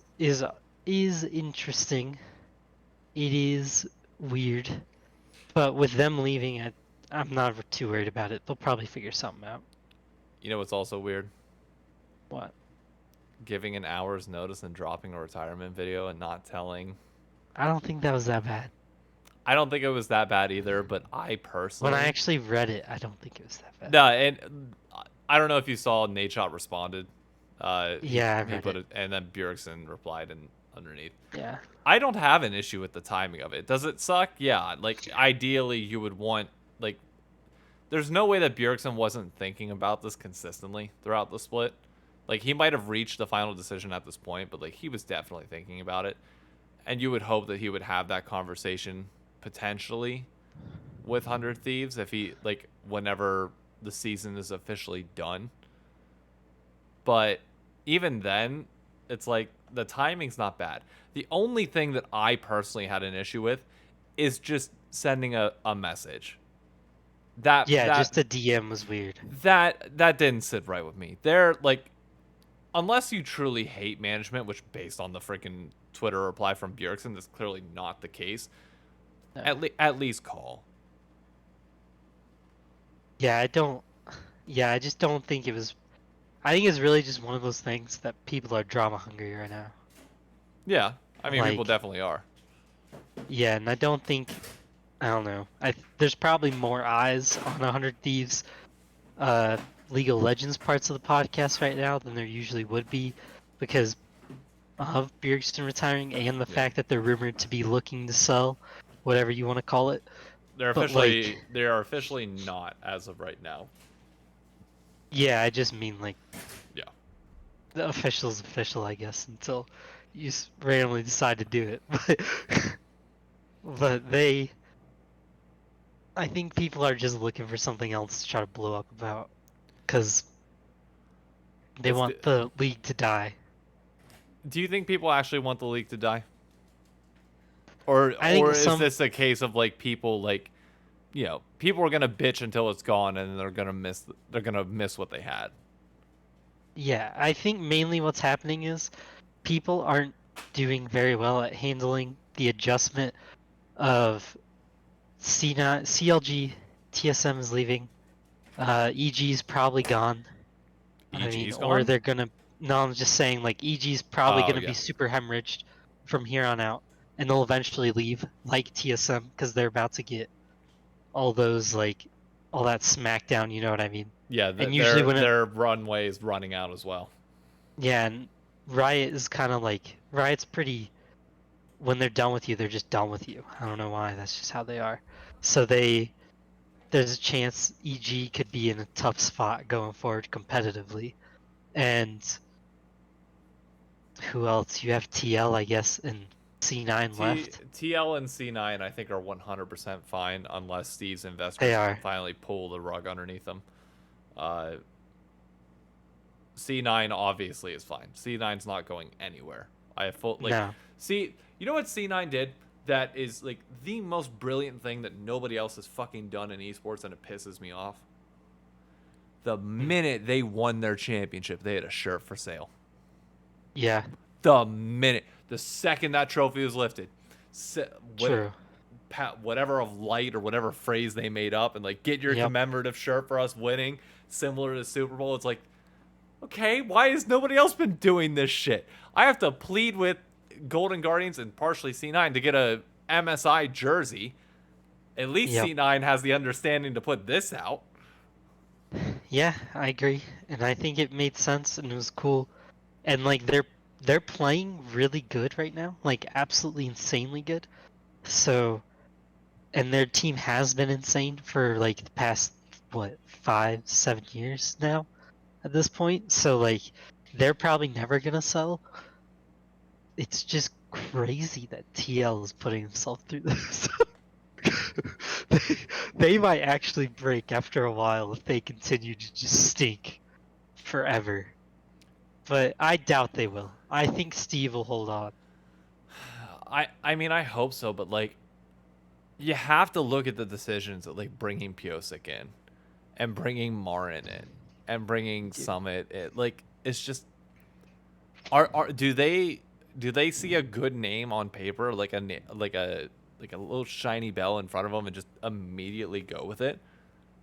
is interesting. It is weird, but with them leaving, I'm not too worried about it. They'll probably figure something out. You know what's also weird? What? Giving an hour's notice and dropping a retirement video and not telling. I don't think that was that bad. I don't think it was that bad either, but I When I personally, actually read it, I don't think it was that bad. no, and I don't know if you saw Nate Shot responded. Yeah, I He read put it. it, and then Bjergsen replied and underneath. Yeah. I don't have an issue with the timing of it. Does it suck? Yeah. Like ideally, you would want like. There's no way that Bjergsen wasn't thinking about this consistently throughout the split. Like he might have reached the final decision at this point, but like he was definitely thinking about it. And you would hope that he would have that conversation potentially with 100 Thieves if he like whenever the season is officially done. But even then, it's like the timing's not bad. The only thing that I personally had an issue with is just sending a message. That Yeah, that just a DM was weird. that didn't sit right with me. They're like unless you truly hate management, which based on the freaking Twitter reply from Bjergsen, that's clearly not the case. No. At least call. Yeah, I don't. Yeah, I just don't think it was. I think it's really just one of those things that people are drama hungry right now. Yeah, I mean people Like, definitely are. yeah, and I don't think. I don't know. There's probably more eyes on 100 Thieves, uh, League of Legends parts of the podcast right now than there usually would be, because of Bjergsen retiring and the Yeah. fact that they're rumored to be looking to sell, whatever you want to call it. But like, They are officially not as of right now. yeah, I just mean like Yeah. the official's official, I guess, until you randomly decide to do it. But I think people are just looking for something else to try to blow up about, because they It's want the league to die. do you think people actually want the league to die? I Or think is this a case of like people like people are gonna bitch until it's gone and they're gonna miss what they had. yeah, I think mainly what's happening is people aren't doing very well at handling the adjustment of C9, CLG, TSM is leaving, EG's probably gone. I mean, EG's or gone? they're gonna. No, I'm just saying, like EG's probably Oh gonna be yeah. super hemorrhaged from here on out, and they'll eventually leave, like TSM, because they're about to get all those all that SmackDown. You know what I mean? Yeah, And usually when it, their runway is running out as well. yeah, and Riot is kind of like Riot's pretty. When they're done with you, they're just done with you. I don't know why. That's just how they are. So there's a chance EG could be in a tough spot going forward competitively, and who else? You have TL, I guess, and C9 left. TL and C9 I think are 100% fine unless Steve's They investors are. finally pull the rug underneath them. Uh, C9 obviously is fine. C9's not going anywhere. I have full No. see. You know what C9 did? That is like the most brilliant thing that nobody else has fucking done in esports, and it pisses me off. The minute they won their championship, they had a shirt for sale. Yeah, The second that trophy was lifted, true. whatever of light or whatever phrase they made up, and like, get your Yep. commemorative shirt for us winning, similar to the Super Bowl. It's like, okay, why has nobody else been doing this shit? I have to plead with Golden Guardians and partially C9 to get a MSI jersey. At least Yep. C9 has the understanding to put this out. Yeah, I agree, and I think it made sense and it was cool. And like they're playing really good right now, like absolutely insanely good. So, and their team has been insane for like the past what 5, 7 years now at this point. So like they're probably never gonna sell. It's just crazy that TL is putting himself through this. they, they might actually break after a while if they continue to just stink forever. But I doubt they will. I think Steve will hold on. I mean, I hope so, but like, you have to look at the decisions of like bringing Piosik in, and bringing Marin in, and bringing Summit in. Like, it's just, do they see a good name on paper, like a little shiny bell in front of them, and just immediately go with it?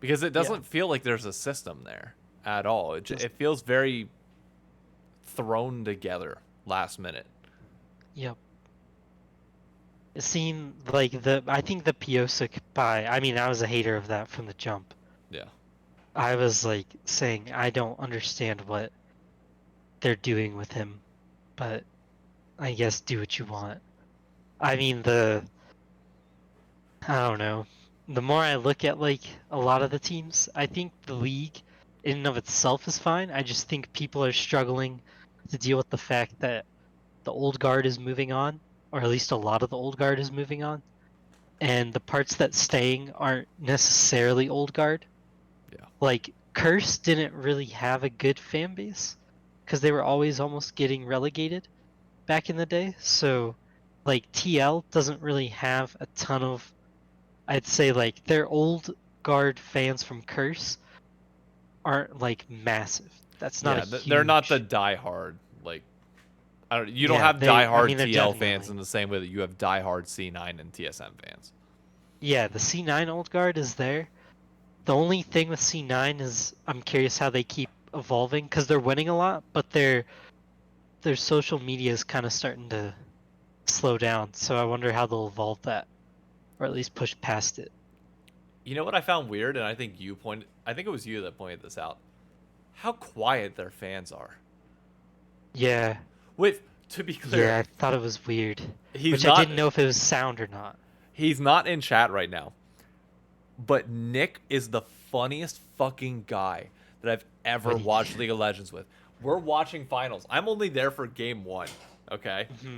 Because it doesn't feel like there's a system there at all. It feels very thrown together last minute. Yep. It seemed like I think the Piosik buy, I mean, I was a hater of that from the jump. Yeah. I was like saying, I don't understand what they're doing with him, but I guess do what you want. I mean, I don't know. The more I look at like a lot of the teams, I think the league in and of itself is fine. I just think people are struggling to deal with the fact that the old guard is moving on, or at least a lot of the old guard is moving on, and the parts that staying aren't necessarily old guard. Yeah. Like Curse didn't really have a good fan base because they were always almost getting relegated back in the day. So like TL doesn't really have a ton of, I'd say like their old guard fans from Curse aren't like massive. That's not a huge... They're not the diehard, like, you don't Yeah, have I diehard mean, they're TL fans definitely... in the same way that you have diehard C9 and TSM fans. Yeah, the C9 old guard is there. The only thing with C9 is I'm curious how they keep evolving because they're winning a lot, but their social media is kind of starting to slow down. So I wonder how they'll evolve that, or at least push past it. You know what I found weird, and I think it was you that pointed this out. How quiet their fans are. Yeah. To be clear, Yeah, I thought it was weird. I didn't know if it was sound or not. He's not in chat right now. But Nick is the funniest fucking guy that I've ever watched League of Legends with. We're watching finals. I'm only there for game 1, okay? Mm-hmm.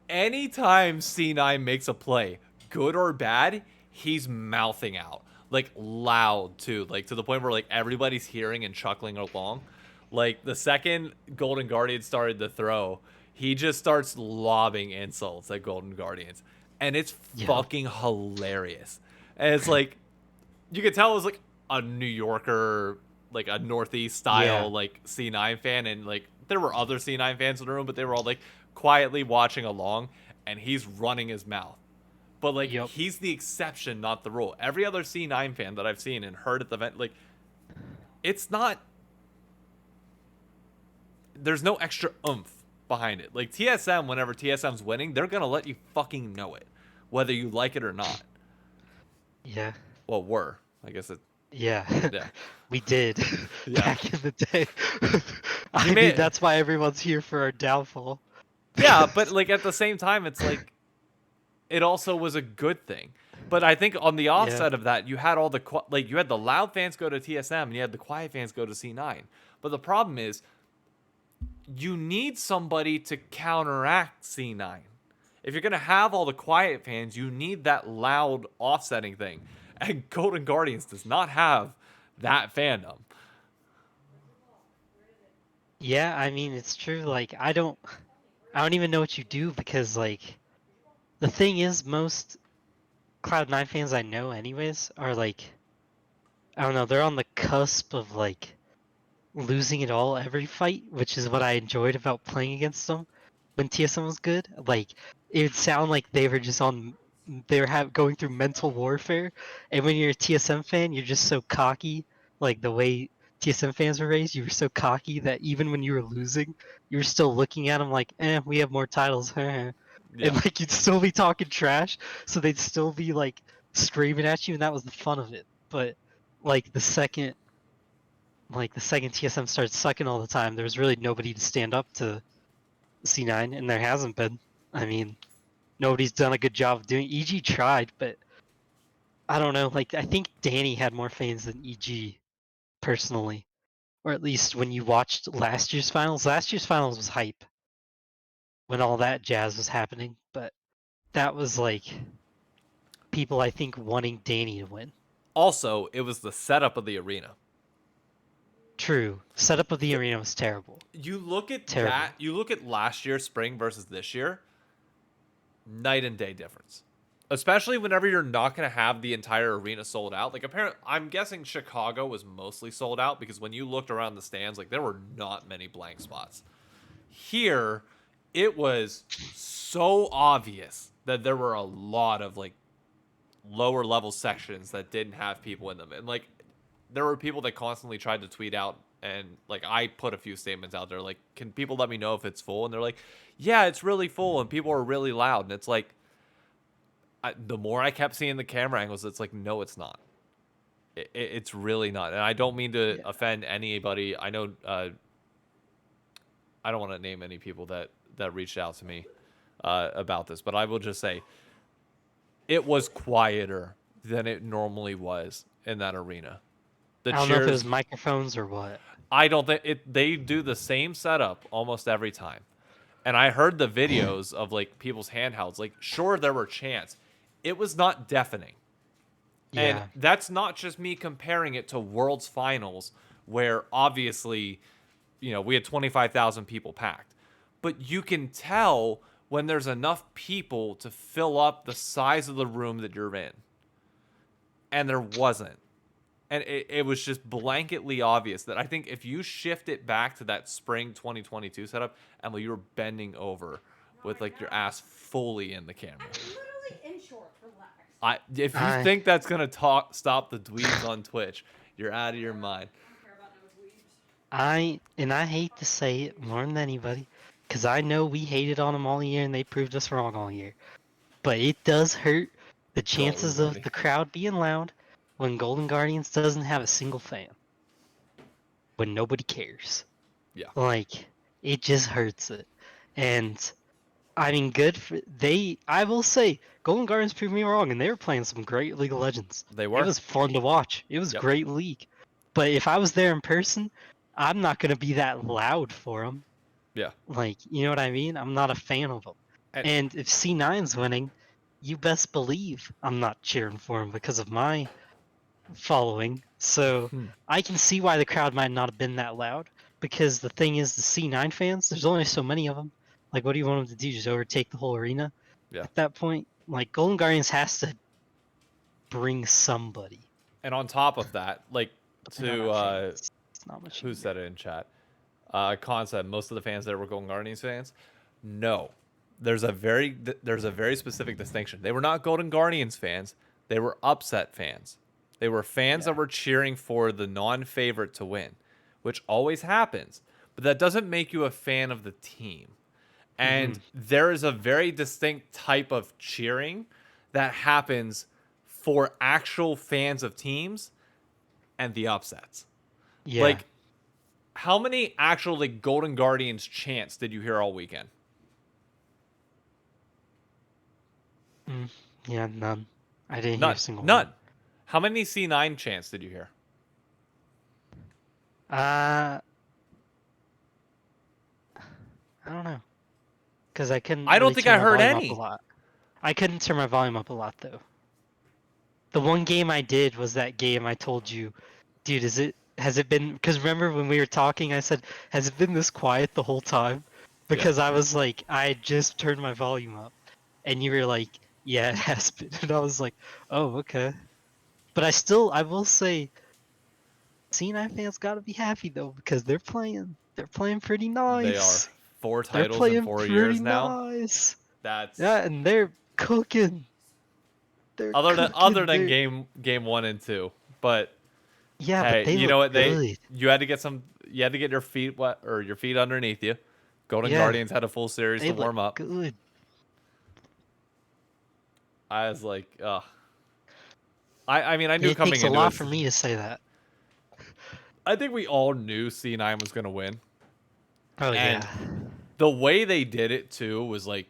Anytime C9 makes a play, good or bad, he's mouthing out. Like, loud, too. Like, to the point where, like, everybody's hearing and chuckling along. Like, the second Golden Guardian started to throw, he just starts lobbing insults at Golden Guardians. And it's fucking hilarious. And it's like, you could tell it was like a New Yorker, like a Northeast style, like C9 fan. And like, there were other C9 fans in the room, but they were all like quietly watching along. And he's running his mouth. But like, he's the exception, not the rule. Every other C9 fan that I've seen and heard at the event, like, it's not, there's no extra oomph behind it. Like, TSM, whenever TSM's winning, they're going to let you fucking know it, whether you like it or not. Yeah. Well, were. I guess it. Yeah. Yeah. We did back in the day. I mean, that's why everyone's here for our downfall. Yeah, but like at the same time, it's like it also was a good thing. But I think on the offset of that, you had all the you had the loud fans go to TSM and you had the quiet fans go to C9. But the problem is, you need somebody to counteract C9. If you're going to have all the quiet fans, you need that loud offsetting thing. And Golden Guardians does not have that fandom. Yeah, I mean, it's true. Like, I don't even know what you do because, like, the thing is, most Cloud9 fans I know anyways are, like, I don't know, they're on the cusp of like losing it all every fight, which is what I enjoyed about playing against them when TSM was good. Like it would sound like they were just on they were going through mental warfare, and when you're a TSM fan, you're just so cocky. Like the way TSM fans were raised, you were so cocky that even when you were losing, you were still looking at them like, we have more titles. And Yeah. like you'd still be talking trash, so they'd still be like screaming at you, and that was the fun of it. But like the second TSM started sucking all the time, there was really nobody to stand up to C9, and there hasn't been. I mean, nobody's done a good job of doing. EG tried, but I don't know. Like I think Danny had more fans than EG personally, or at least when you watched last year's finals. Last year's finals was hype when all that jazz was happening, but that was like people I think wanting Danny to win. Also, it was the setup of the arena. True, setup of the arena was terrible. You look at Terrible. that. You look at last year's spring versus this year. Night and day difference. Especially whenever you're not going to have the entire arena sold out. Like apparently, I'm guessing Chicago was mostly sold out because when you looked around the stands, like there were not many blank spots. Here, it was so obvious that there were a lot of like lower level sections that didn't have people in them. And like there were people that constantly tried to tweet out, and like I put a few statements out there like, can people let me know if it's full? And they're like, yeah, it's really full and people are really loud. And it's like the more I kept seeing the camera angles, it's like, no, it's not. It's really not. And I don't mean to offend anybody. I know I don't want to name any people that reached out to me about this, but I will just say it was quieter than it normally was in that arena. The I don't know if it cheers, was microphones or what. I don't think it. They do the same setup almost every time, and I heard the videos of like people's handhelds. Like, sure, there were chants. It was not deafening, and Yeah. that's not just me comparing it to World's Finals, where obviously, we had 25,000 people packed, but you can tell when there's enough people to fill up the size of the room that you're in, and there wasn't. And it was just blanketly obvious that I think if you shift it back to that spring 2022 setup, Emily, you were bending over with like your ass fully in the camera. I'm literally in shorts. Relax. If you think that's gonna stop the dweebs on Twitch, you're out of your mind. I don't care about no dweebs. I hate to say it more than anybody, because I know we hated on them all year and they proved us wrong all year. But it does hurt the chances of the crowd being loud when Golden Guardians doesn't have a single fan. When nobody cares. Yeah. Like, it just hurts it. And I mean, I will say, Golden Guardians proved me wrong, and they were playing some great League of Legends. They were. It was fun to watch. It was great league. But if I was there in person, I'm not going to be that loud for them. Yeah. Like, you know what I mean? I'm not a fan of them. And if C9's winning, you best believe I'm not cheering for him because of my following. So I can see why the crowd might not have been that loud. Because the thing is, the C9 fans, there's only so many of them. Like, what do you want them to do? Just overtake the whole arena? Yeah. At that point, like, Golden Guardians has to bring somebody. And on top of that, like, It's not much. who said it in chat? Con said most of the fans there were Golden Guardians fans. No, there's a very specific distinction. They were not Golden Guardians fans. They were upset fans. They were fans that were cheering for the non-favorite to win, which always happens. But that doesn't make you a fan of the team. And there is a very distinct type of cheering that happens for actual fans of teams and the upsets. Yeah. Like, how many actual like Golden Guardians chants did you hear all weekend? Yeah, none. I didn't hear None. a single None. one. How many C9 chants did you hear? I don't know. Because I couldn't. I don't really think turn I my heard volume any. up a lot. I couldn't turn my volume up a lot though. The one game I did was that game I told you, dude. Has it been? Because remember when we were talking, I said, has it been this quiet the whole time? Because I was like, I just turned my volume up, and you were like, yeah, it has been, and I was like, oh, okay. But I will say, C9 fans gotta be happy though because they're playing pretty They are nice. 4 They're titles in playing 4 pretty years now. nice. That's Yeah, and they're cooking. They're other cooking. than They're game 1 and 2. But yeah, but hey, they you look know what? good. You had to get your feet wet or your feet underneath you. Golden Yeah, Guardians had a full series they to look warm up. good. I was like, ugh. I mean, I knew It coming takes a into lot it. for me to say that. I think we all knew C9 was going to win. Oh And yeah. the way they did it too was like,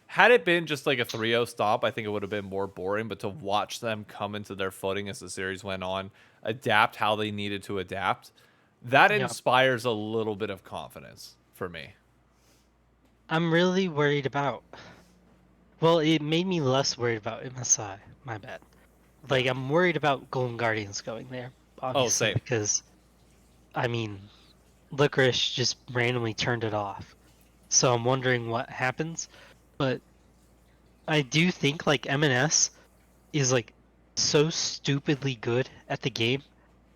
had it been just like a 3-0 stop, I think it would have been more boring. But to watch them come into their footing as the series went on, adapt how they needed to adapt, that Yep. inspires a little bit of confidence for me. I'm really worried about. Well, it made me less worried about MSI. My bad. Like I'm worried about Golden Guardians going there, obviously, same. because I mean, Licorice just randomly turned it off. So I'm wondering what happens. But I do think like M&S is like so stupidly good at the game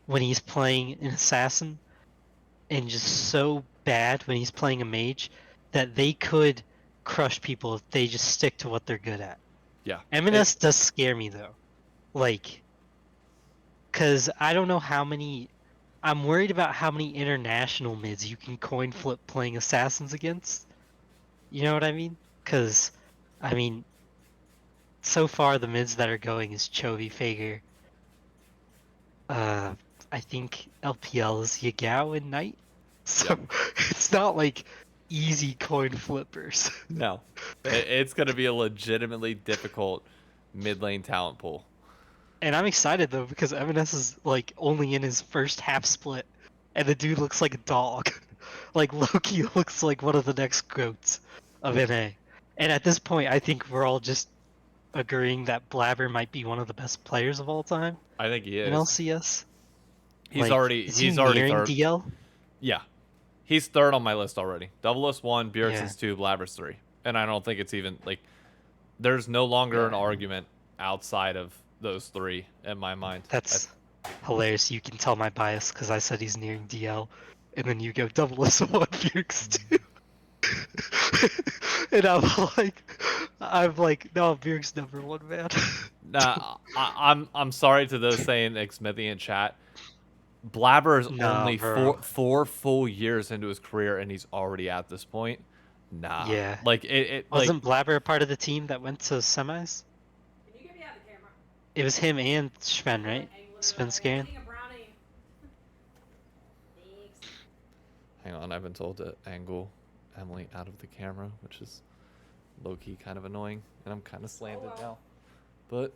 when he's playing an assassin and just so bad when he's playing a mage that they could crush people if they just stick to what they're good at. Yeah. M&S does scare me though. Like, cause I don't know how many. I'm worried about how many international mids you can coin flip playing assassins against. You know what I mean? Cause, I mean, so far the mids that are going is Chovy Fager. I think LPL is Yagao and Knight. So it's not like easy coin flippers. No. It's going to be a legitimately difficult mid lane talent pool. And I'm excited though because M&S is like only in his first half split, and the dude looks like a dog. Like Loki looks like one of the next goats of NA. And at this point, I think we're all just agreeing that Blabber might be one of the best players of all time I think he in is. LCS. He's Like, already is he already nearing third. DL? Yeah. He's third on my list already. Double S 1, Bjergsen's Yeah. 2, Blabber's 3. And I don't think it's even like there's no longer an argument outside of those 3 in my mind. That's hilarious. You can tell my bias because I said he's nearing DL, and then you go double S1 Bjergs too. And I'm like, no, Bjerg's number 1, man. Nah, I'm sorry to those saying Xmithy in chat. Blabber is Nah, only bro. four full years into his career and he's already at this point. Nah. Yeah. Like it Wasn't Blabber a part of the team that went to semis? Can you get me out of the camera? It was him and Sven, right? Angler, Sven I'm Scarin? eating a brownie. Thanks. hang on, I've been told to angle Emily out of the camera, which is low key kind of annoying, and I'm kind of slanted now. But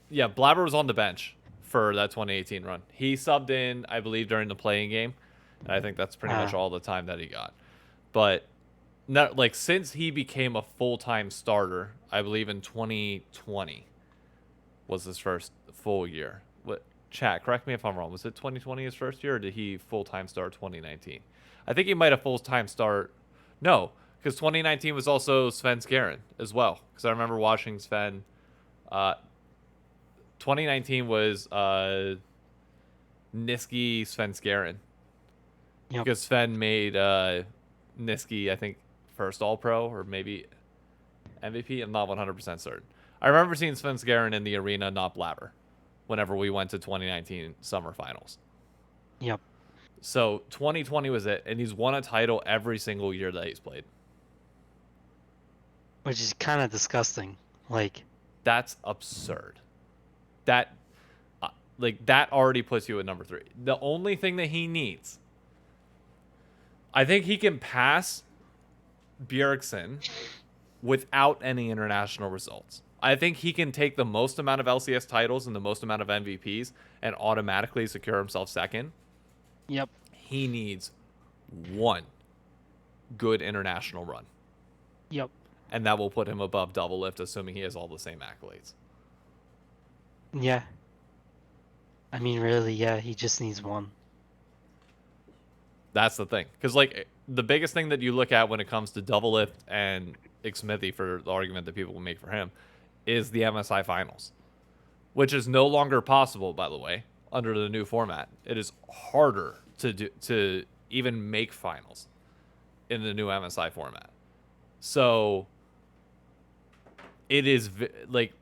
yeah, Blabber was on the bench for that 2018 run. He subbed in, I believe, during the playing game, and I think that's pretty much all the time that he got. But not like since he became a full-time starter, I believe in 2020 was his first full year. What chat? Correct me if I'm wrong. Was it 2020 his first year, or did he full-time start 2019? I think he might have full-time start. No, because 2019 was also Sven Scarin as well. Because I remember watching Sven. 2019 was Niski Sven Scarin. Yep. Because Sven made Niski, I think, first All-Pro or maybe MVP. I'm not 100% certain. I remember seeing Sven Scarin in the arena, not Blabber, whenever we went to 2019 Summer Finals. Yep. So 2020 was it, and he's won a title every single year that he's played. Which is kind of disgusting. Like, that's absurd. That that already puts you at number 3. The only thing that he needs, I think he can pass Bjergsen without any international results. I think he can take the most amount of LCS titles and the most amount of MVPs and automatically secure himself second. yep. He needs one good international run. Yep. And that will put him above Double Lift, assuming he has all the same accolades. Yeah. I mean, really, yeah, he just needs one. That's the thing. Because, like, the biggest thing that you look at when it comes to Double Lift and Xmithy, for the argument that people will make for him, is the MSI finals. which is no longer possible, by the way, under the new format. It is harder to even make finals in the new MSI format. So it is like,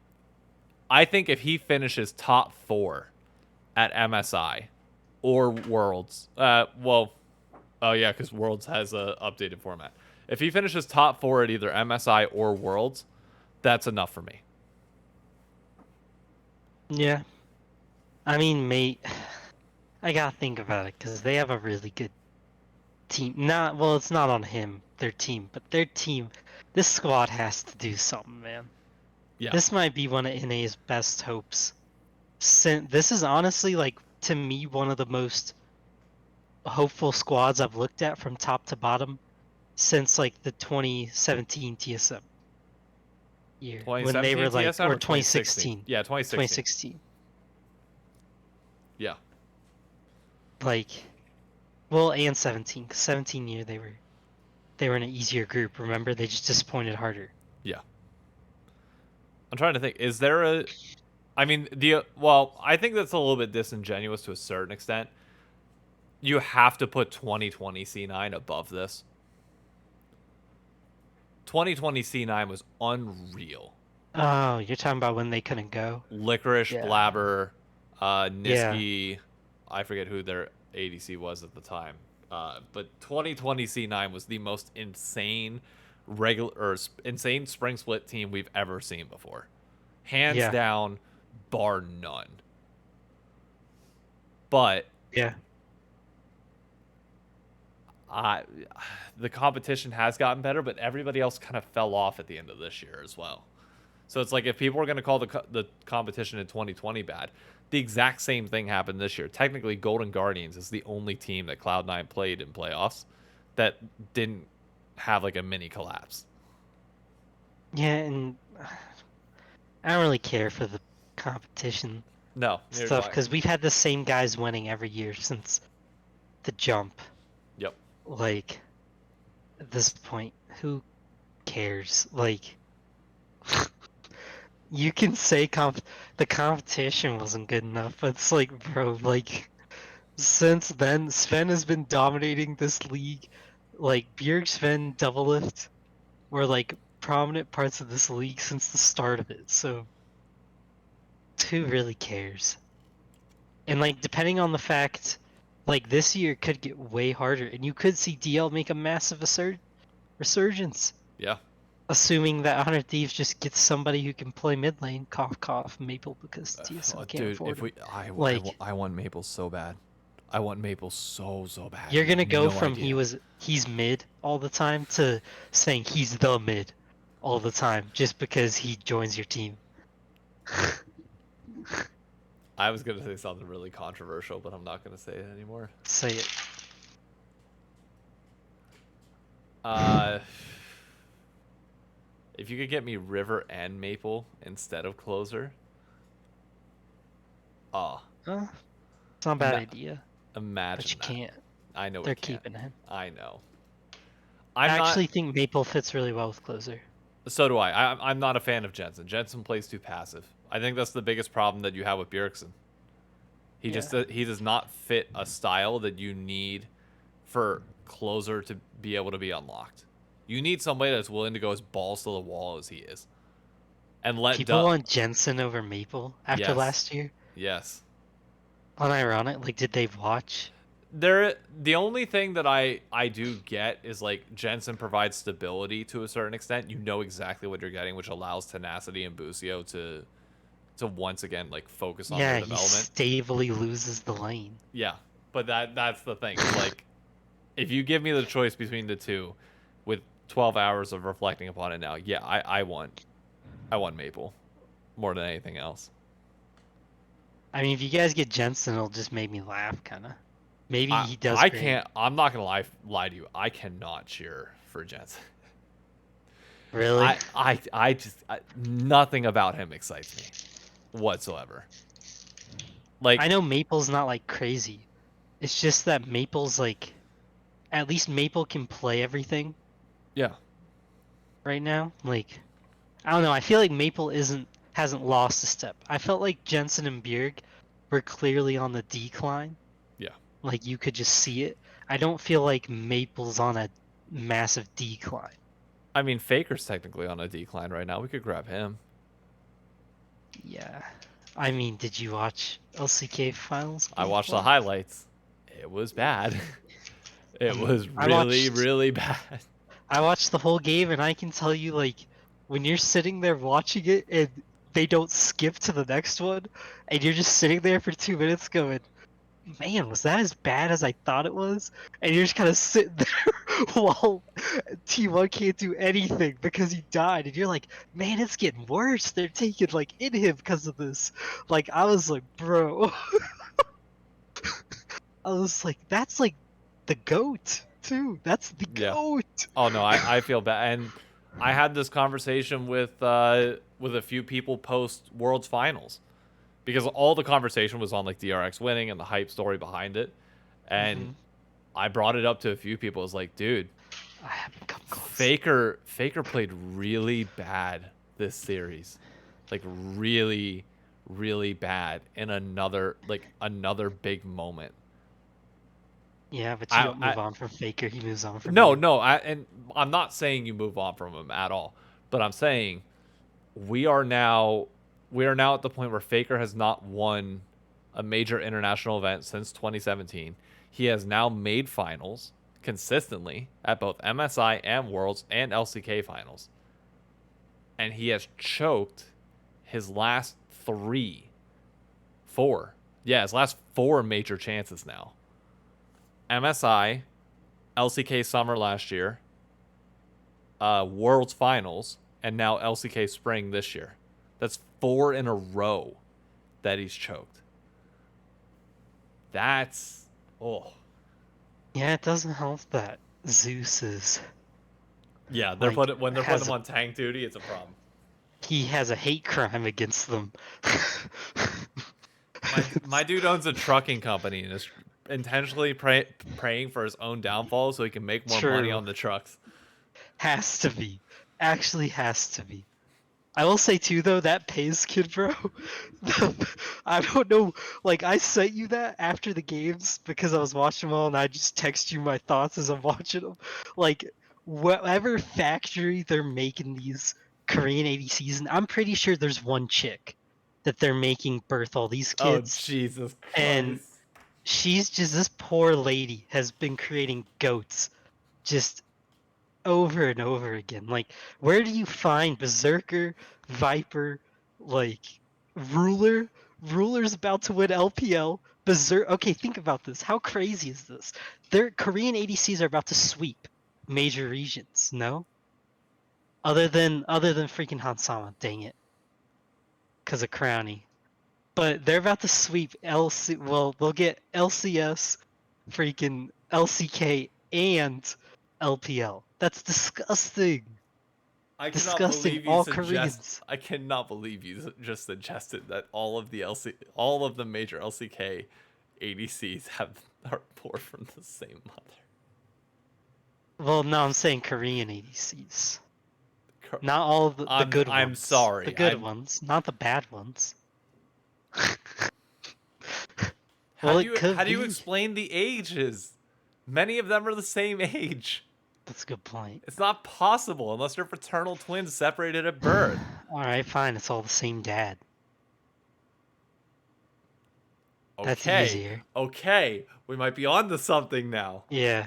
I think if he finishes top 4 at MSI or Worlds, oh yeah, because Worlds has a updated format. If he finishes top 4 at either MSI or Worlds, that's enough for me. Yeah. I mean, mate, I gotta think about it because they have a really good team. Well, it's not on him, their team, but their team, this squad has to do something, man. Yeah. This might be one of NA's best hopes. This is honestly, like, to me, one of the most hopeful squads I've looked at from top to bottom since, like, the 2017 TSM year. When they 2017 were, like, TSM or or 2016? 2016. Yeah, 2016. 2016. Yeah. Like, well, and 17. 'Cause 17 year they were in an easier group. Remember, they just disappointed harder. Yeah. I'm trying to think. Is there a... I mean, well, I think that's a little bit disingenuous to a certain extent. You have to put 2020 C9 above this. 2020 C9 was unreal. Oh, you're talking about when they couldn't go? Licorice, Yeah. Blabber, Yeah. Niski, I forget who their ADC was at the time. But 2020 C9 was the most insane insane spring split team we've ever seen before. Hands Yeah. down, bar none. But Yeah. the competition has gotten better, but everybody else kind of fell off at the end of this year as well. So it's like, if people are going to call the competition in 2020 bad, the exact same thing happened this year. Technically, Golden Guardians is the only team that Cloud9 played in playoffs that didn't have like a mini collapse. Yeah, and I don't really care for the competition No, neither stuff do I. because we've had the same guys winning every year since the jump. Yep. Like, at this point, who cares? Like, you can say the competition wasn't good enough, but it's like, bro, like, since then, Sven has been dominating this league. Like, Bjerg, Sven, Double Lift were like prominent parts of this league since the start of it. So, who really cares? And like, depending on the fact, like, this year could get way harder, and you could see DL make a massive resurgence. Yeah. Assuming that 100 Thieves just gets somebody who can play mid lane, cough cough, Maple, because TSM can't afford it. I want Maple so bad. I want Maple so bad. You're gonna go No from idea. he's mid all the time to saying he's the mid all the time just because he joins your team. I was gonna say something really controversial, but I'm not gonna say it anymore. Say it. If you could get me River and Maple instead of Closer, It's not a bad idea, imagine but you that. can't. I know They're we can't. keeping him. I know. I actually think Maple fits really well with Closer. So do I. I'm not a fan of Jensen. Jensen plays too passive. I think that's the biggest problem that you have with Bjergsen. He he does not fit a style that you need for Closer to be able to be unlocked. You need somebody that's willing to go as balls to the wall as he is, and let People want Jensen over Maple after Yes. last year. Yes. Unironic. Like, did they watch? The only thing that I do get is, like, Jensen provides stability to a certain extent. You know exactly what you're getting, which allows Tenacity and Busio to once again, like, focus on their Yeah, he development. stably loses the lane. Yeah, but that's the thing. It's like, if you give me the choice between the two, with 12 hours of reflecting upon it now, yeah, I want Maple more than anything else. I mean, if you guys get Jensen, it'll just make me laugh, kind of. Maybe he does. I great. can't. I'm not gonna lie to you. I cannot cheer for Jensen. Really? I just nothing about him excites me whatsoever. Like, I know Maple's not like crazy. It's just that Maple's like, at least Maple can play everything yeah, right now. Like, I don't know. I feel like Maple isn't hasn't lost a step. I felt like Jensen and Bjerg were clearly on the decline. Yeah. Like you could just see it. I don't feel like Maple's on a massive decline. I mean, Faker's technically on a decline right now. We could grab him. Yeah. I mean, did you watch LCK finals? I watched the gameplay? highlights. It was bad. It was I really, watched- really bad. I watched the whole game, and I can tell you, like, when you're sitting there watching it and they don't skip to the next one, and you're just sitting there for 2 minutes going, man, was that as bad as I thought it was? And you're just kind of sitting there while T1 can't do anything because he died, and you're like, man, it's getting worse. They're taking like in him because of this. Like I was like, bro, I was like, that's like the goat too. That's the Yeah. goat. Oh no, I feel bad, and I had this conversation with a few people post Worlds Finals, because all the conversation was on like DRX winning and the hype story behind it, and Mhm. I brought it up to a few people. I was like, dude, I haven't come close. Faker played really bad this series, like really, really bad in another big moment. Yeah, but you don't move on from Faker. He moves on from you. No, I'm not saying you move on from him at all, but I'm saying we are now at the point where Faker has not won a major international event since 2017. He has now made finals consistently at both MSI and Worlds and LCK finals. And he has choked his last his last four major chances now. MSI, LCK Summer last year, Worlds Finals, and now LCK Spring this year. That's 4 in a row that he's choked. That's Yeah, it doesn't help that Zeus is. yeah. Like, When they're has putting him on tank duty, it's a problem. He has a hate crime against them. My dude owns a trucking company and is intentionally praying for his own downfall so he can make more money True. on the trucks. Has to be. Actually has to be. I will say too though, that Pays kid, bro. I don't know. Like I sent you that after the games because I was watching them all, and I just text you my thoughts as I'm watching them. Like whatever factory they're making these Korean ADCs, and I'm pretty sure there's one chick that they're making birth all these Oh kids, Jesus Christ! and she's just this poor lady has been creating goats just over and over again. Like, where do you find Berserker, Viper, like Ruler? Ruler's about to win LPL. Okay, think about this. How crazy is this? Their Korean ADCs are about to sweep major regions. No, other than freaking Hansama. Dang it, because of Crowny. But they're about to sweep LC. Well, they'll get LCS, freaking LCK, and LPL. That's disgusting. I cannot Disgusting. believe you All suggest. Koreans. I cannot believe you just suggested that all of the major LCK ADCs are born from the same mother. Well, no, I'm saying Korean ADCs. Not all of the good ones. I'm sorry. The good ones, not the bad ones. How do you explain the ages? Many of them are the same age. That's a good point. It's not possible unless they're fraternal twins separated at birth. Alright, fine. It's all the same dad. Okay. That's easier. Okay. We might be on to something now. Yeah.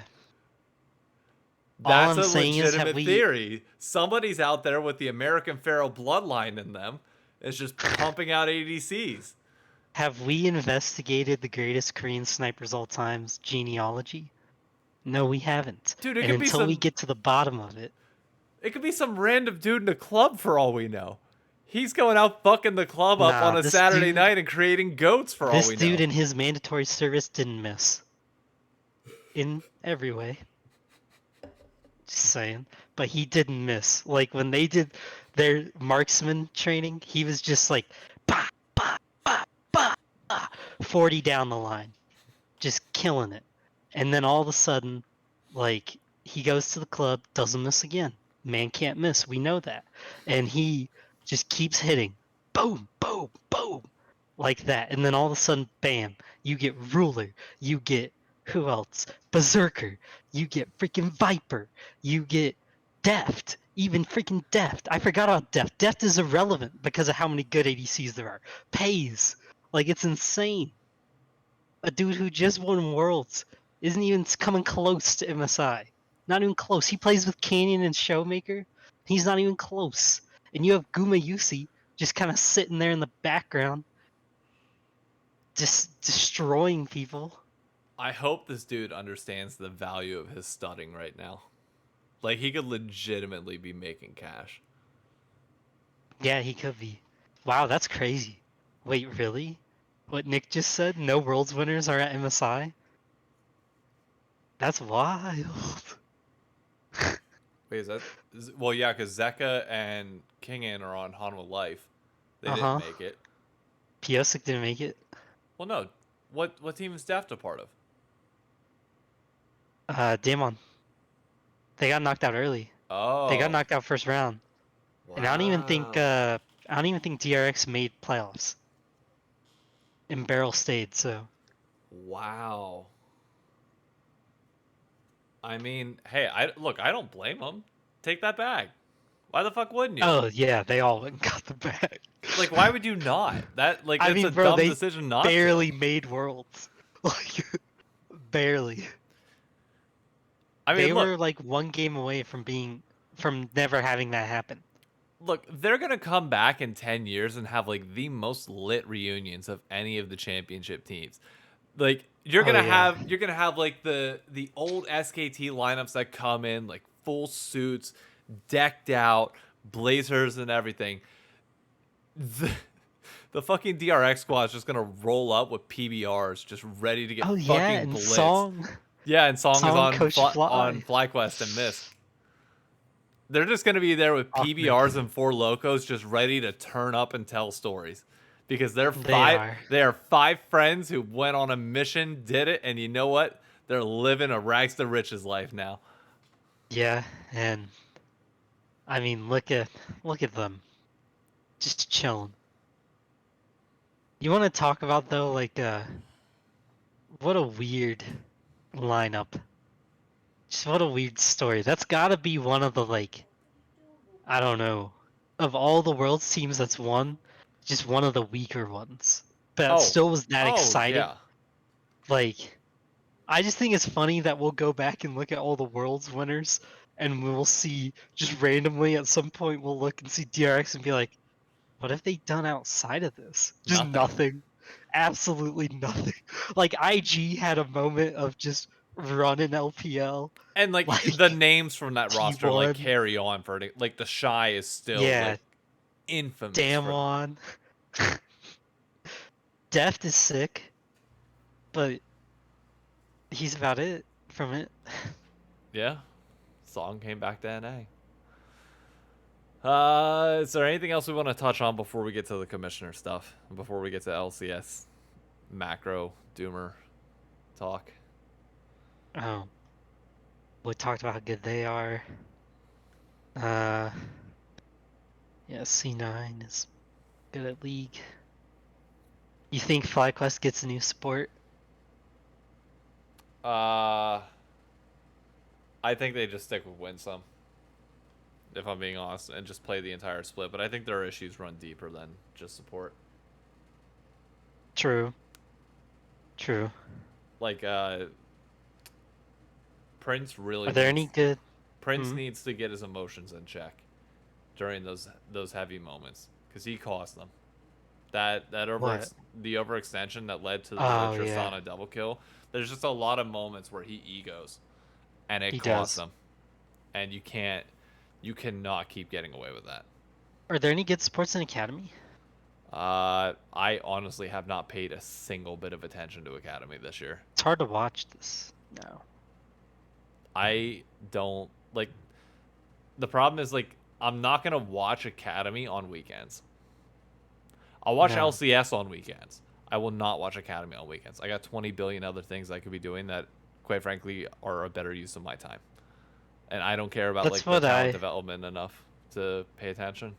That's I'm a saying is, legitimate theory. Somebody's out there with the American Pharaoh bloodline in them is just pumping out ADCs. Have we investigated the greatest Korean snipers all time's genealogy? No, we haven't. Dude, it and could be until we some- get to the bottom of it, It could be some random dude in a club for all we know. He's going out fucking the club up Nah, on a this Saturday dude- night and creating goats for all this we know. dude in his mandatory service didn't miss. In every way. Just saying. But he didn't miss. Like when they did their marksman training, he was just like, bah, bah, bah, bah, bah, 40 down the line. Just killing it. And then all of a sudden, like, he goes to the club, doesn't miss again. Man can't miss. We know that. And he just keeps hitting. boom, boom, boom, like that, and then all of a sudden, bam, you get Ruler, you get who else? Berserker, you get freaking Viper, you get Deft, even freaking Deft. I forgot about Deft. Deft is irrelevant because of how many good ADCs there are. Pays, like it's insane. A dude who just won Worlds isn't even coming close to MSI. Not even close. He plays with Canyon and Showmaker. He's not even close. And you have Guma Yusi just kind of sitting there in the background, just destroying people. I hope this dude understands the value of his studying right now. Like, he could legitimately be making cash. Yeah, he could be. Wow, that's crazy. Wait, really? What Nick just said? No Worlds winners are at MSI? That's wild. Wait, well, yeah, because Zeka and Kingan are on Hanwha Life. They didn't Uh-huh. make it. Piosik didn't make it. Well, no. What team is Daft a part of? Damon. They got knocked out early. Oh. They got knocked out first round. Wow. And I don't even think DRX made playoffs. And Barrel stayed, so Wow. I mean, hey, I don't blame them. Take that back. Why the fuck wouldn't you? oh yeah, they all went and got the bag. Like, why would you not? That like I it's mean, a bro, dumb they decision not barely to. made Worlds. Like barely. I mean, They look, were like one game away from never having that happen. look, they're gonna come back in 10 years and have like the most lit reunions of any of the championship teams. Like you're Oh gonna yeah. have like the old SKT lineups that come in like full suits, decked out, blazers and everything. The fucking DRX squad is just gonna roll up with PBRs, just ready to get Oh yeah, fucking and blitzed. Song Yeah, and Song is on Coach on Fly. FlyQuest and Mist. They're just gonna be there with Awkward. PBRs and Four Locos, just ready to turn up and tell stories, because They are. they are five friends who went on a mission, did it, and you know what? They're living a rags to riches life now. Yeah, and I mean look at them. Just chilling. You wanna talk about though, like what a weird lineup. Just what a weird story. That's gotta be one of the like I don't know. Of all the world's teams that's won, just one of the weaker ones. But it Oh, still was that oh exciting. yeah. Like, I just think it's funny that we'll go back and look at all the world's winners and we'll see just randomly at some point we'll look and see DRX and be like, what have they done outside of this? Just Nothing. nothing. Absolutely nothing. Like IG had a moment of just running LPL. And like Like the names from that roster like T1. carry on for it. Like the Shy is still Yeah, like infamous for Damwon. Deft is sick, but he's about it from it. yeah. Song came back to NA. Is there anything else we want to touch on before we get to the commissioner stuff? Before we get to LCS macro doomer talk? Oh, we talked about how good they are. Yeah, C9 is good at League. You think FlyQuest gets a new sport? I think they just stick with Winsome, if I'm being honest, and just play the entire split. But I think their issues run deeper than just support. True. True. Like, Prince really Are there any needs, good? Prince needs to get his emotions in check during those heavy moments, because he caused them. The overextension that led to the Oh, Tristana double kill. There's just a lot of moments where he egos, and it He costs does. him. And you cannot keep getting away with that. Are there any good sports in Academy? I honestly have not paid a single bit of attention to Academy this year. It's hard to watch this now. I don't like. The problem is like I'm not gonna watch Academy on weekends. I'll watch No. LCS on weekends. I will not watch Academy on weekends. I got 20 billion other things I could be doing that, quite frankly, are a better use of my time. And I don't care about That's like the what talent I- development enough to pay attention.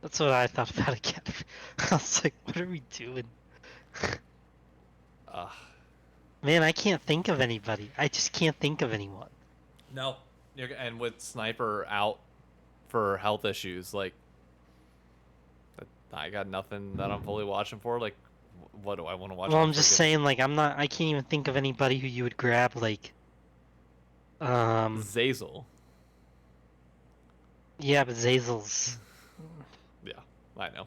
That's what I thought about Academy. I was like, what are we doing? Uh, Man, I can't think of anybody. I just can't think of anyone. no. And with Sniper out for health issues, like, I got nothing that I'm fully watching for. Like, what do I want to watch Well, on I'm the just freaking? saying, like, I can't even think of anybody who you would grab, like, Zazel. yeah, but Zazel's, Yeah, I know.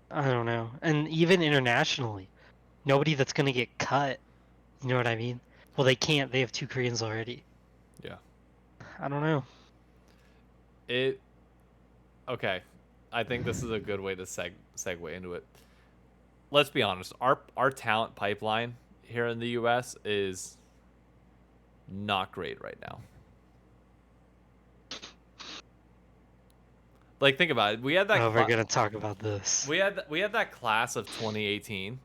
I don't know. And even internationally, nobody that's gonna get cut. You know what I mean? Well, they can't. They have 2 Koreans already. Yeah. I don't know. It. Okay. I think this is a good way to segue into it. Let's be honest. Our talent pipeline here in the U.S. is not great right now. Like, think about it. We had that Oh, we're gonna talk about this. we had that class of 2018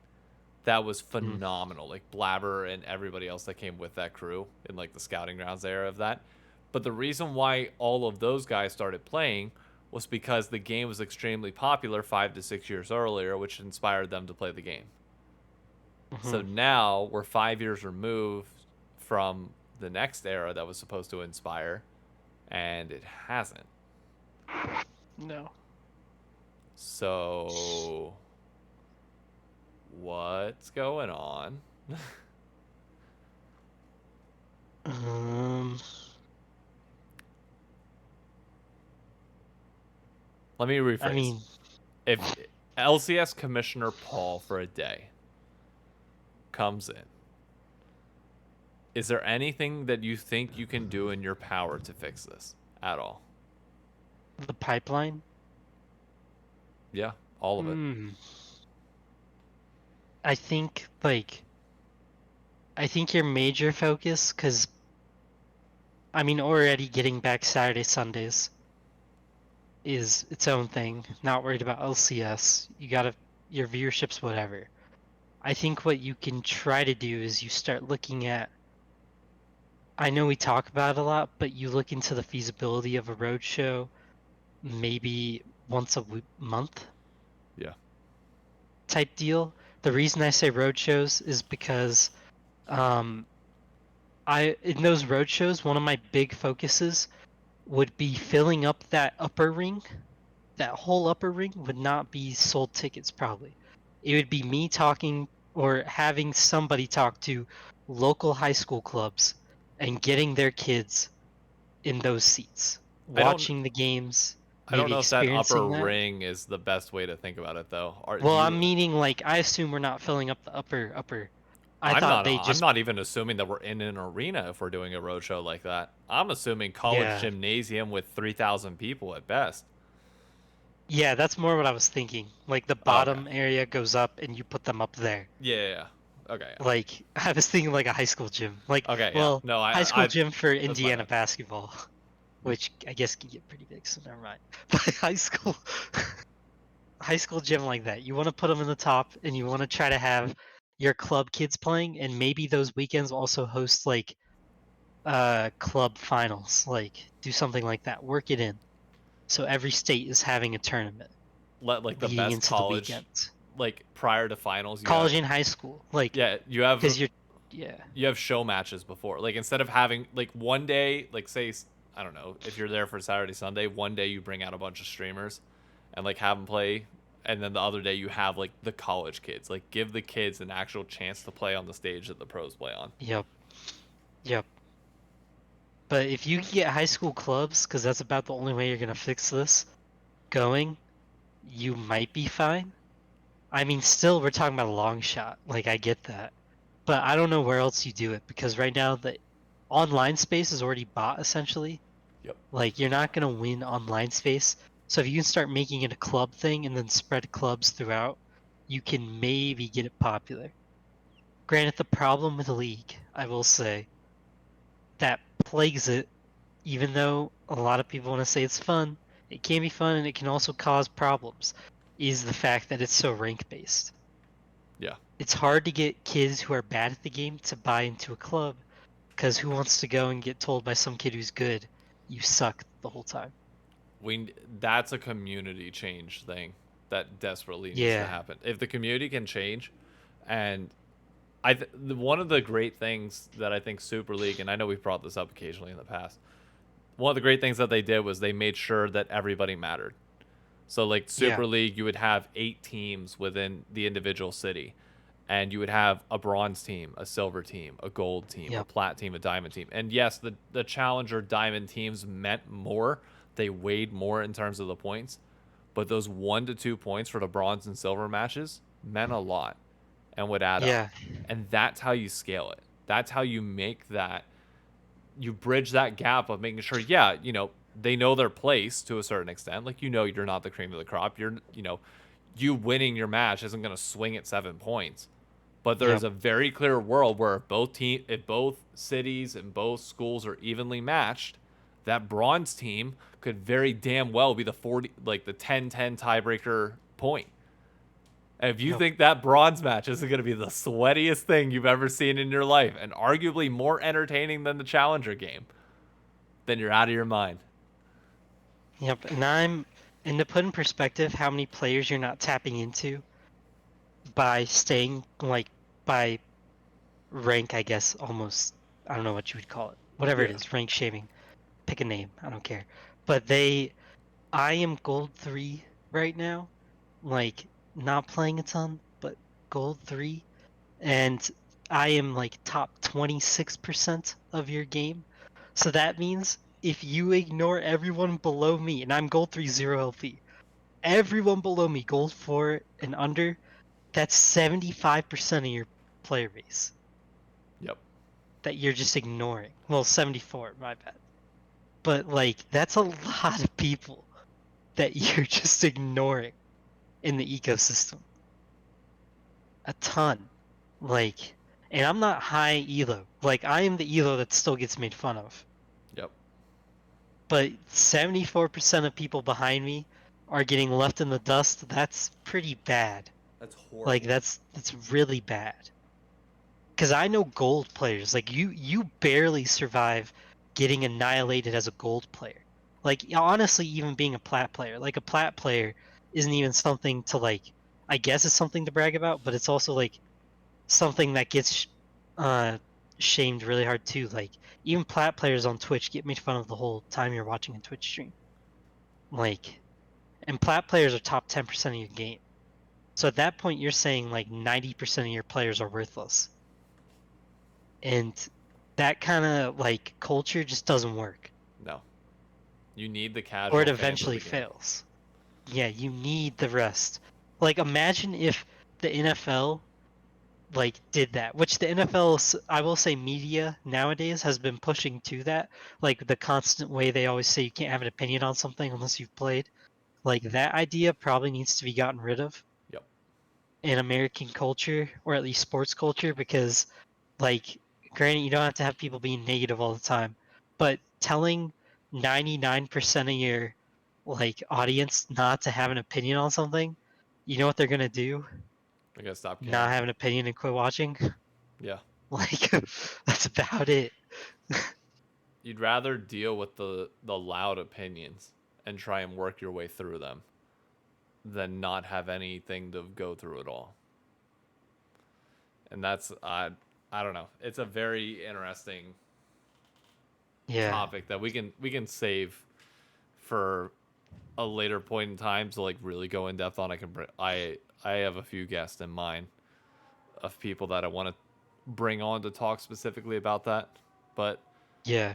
that was Mm. phenomenal. Like Blabber and everybody else that came with that crew in like the scouting grounds era of that. But the reason why all of those guys started playing was because the game was extremely popular 5 to 6 years earlier, which inspired them to play the game. So Mhm. now we're 5 years removed from the next era that was supposed to inspire, and it hasn't. No. So what's going on? Um. Let me I rephrase. mean, If LCS Commissioner Paul for a day comes in, is there anything that you think you can do in your power to fix this at all? the pipeline. Yeah, all of it. Hmm. I think like I think your major focus, because I mean, already getting back Saturday Sundays is its own thing. Not worried about LCS. You gotta your viewerships, whatever. I think what you can try to do is you start looking at. I know we talk about it a lot, but you look into the feasibility of a road show, maybe once a month Yeah. type deal. The reason I say road shows is because um, I in those road shows, one of my big focuses would be filling up that upper ring. That whole upper ring would not be sold tickets probably. It would be me talking or having somebody talk to local high school clubs and getting their kids in those seats, I don't watching the games, I don't maybe know if that upper experiencing that. ring is the best way to think about it though. Are do Well, you I'm meaning like I assume we're not filling up the upper. I I'm thought not they I'm just not even assuming that we're in an arena if we're doing a road show like that. I'm assuming college yeah. gymnasium with 3,000 people at best. Yeah, that's more what I was thinking. Like the Oh, okay. bottom area goes up and you put them up there. Yeah, yeah, yeah. Okay, yeah. Like I was thinking like a high school gym. Like Okay, yeah. well, No, high school I gym for that's my Indiana bad. basketball, which I guess can get pretty big, so never mind. But high school high school gym like that. You want to put them in the top and you want to try to have your club kids playing and maybe those weekends also host like club finals. Like do something like that. Work it in. So every state is having a tournament Let like the leading best into the college weekends. like prior to finals you have College and high school. Like yeah, because you're yeah. you have show matches before. Like instead of having like one day, like say I don't know, if you're there for Saturday Sunday, one day you bring out a bunch of streamers and like have them play, and then the other day you have like the college kids. Like give the kids an actual chance to play on the stage that the pros play on. Yep. Yep. But if you can get high school clubs, because that's about the only way you're gonna fix this, going, you might be fine. I mean, still, we're talking about a long shot. Like, I get that. But I don't know where else you do it, because right now the online space is already bought, essentially. Yep. Like, you're not gonna win online space. So if you can start making it a club thing and then spread clubs throughout, you can maybe get it popular. Granted, the problem with the league, I will say, that plagues it, even though a lot of people want to say it's fun, it can be fun and it can also cause problems, is the fact that it's so rank based. Yeah. It's hard to get kids who are bad at the game to buy into a club because who wants to go and get told by some kid who's good, you suck the whole time. That's a community change thing that desperately needs to Yeah. happen. If the community can change, and one of the great things that I think Super League, and I know we've brought this up occasionally in the past, one of the great things that they did was they made sure that everybody mattered. So like Yeah. Super League, you would have 8 teams within the individual city, and you would have a bronze team, a silver team, a gold team, a Yep. plat team, a diamond team. And yes, the challenger diamond teams meant more. They weighed more in terms of the points, but those 1 to 2 points for the bronze and silver matches meant a lot and would add up. Yeah. And that's how you scale it. That's how you make that, you bridge that gap of making sure, yeah, they know their place to a certain extent. Like, you're not the cream of the crop. You winning your match isn't going to swing at 7 points. But there's Yep. a very clear world where if both cities and both schools are evenly matched, that bronze team could very damn well be the 10-10 tiebreaker point. And if you Yep. think that bronze match isn't going to be the sweatiest thing you've ever seen in your life, and arguably more entertaining than the challenger game, then you're out of your mind. Yep. And to put in perspective how many players you're not tapping into by staying by rank, I guess, almost, I don't know what you would call it. Whatever it Yeah. is, rank shaving. Pick a name, I don't care. But I am gold 3 right now. Like, not playing a ton, but gold 3. And I am like top 26% of your game. So that means if you ignore everyone below me, and I'm gold 3, 0 LP, everyone below me, gold 4 and under, that's 75% of your player base Yep. that you're just ignoring. Well, 74, my bad. But like, that's a lot of people that you're just ignoring in the ecosystem. A ton. Like, and I'm not high elo. Like, I am the elo that still gets made fun of. Yep. But 74% of people behind me are getting left in the dust. That's pretty bad. That's horrible. Like, that's really bad. Because I know gold players. Like, you barely survive getting annihilated as a gold player. Like, honestly, even being a plat player. Like, a plat player isn't even something to, like, I guess it's something to brag about, but it's also, like, something that gets shamed really hard too. Like, even plat players on Twitch get made fun of the whole time you're watching a Twitch stream. Like, and plat players are top 10% of your game. So at that point, you're saying like 90% of your players are worthless. And that kind of like culture just doesn't work. No. You need the casual Or it fans of eventually the game. fails. Yeah, you need the rest. Like, imagine if the NFL like did that, which the NFL, I will say, media nowadays has been pushing to that. Like, the constant way they always say you can't have an opinion on something unless you've played. Like, that idea probably needs to be gotten rid of Yep. in American culture, or at least sports culture, because, like, granted, you don't have to have people being negative all the time, but telling 99% of your like audience not to have an opinion on something, you know what they're gonna do? I gotta stop caring. Not have an opinion and quit watching. Yeah. Like, that's about it. You'd rather deal with the loud opinions and try and work your way through them than not have anything to go through at all. And that's I don't know. It's a very interesting Yeah. topic that we can save for a later point in time to like really go in depth on. I have a few guests in mind of people that I want to bring on to talk specifically about that. But Yeah.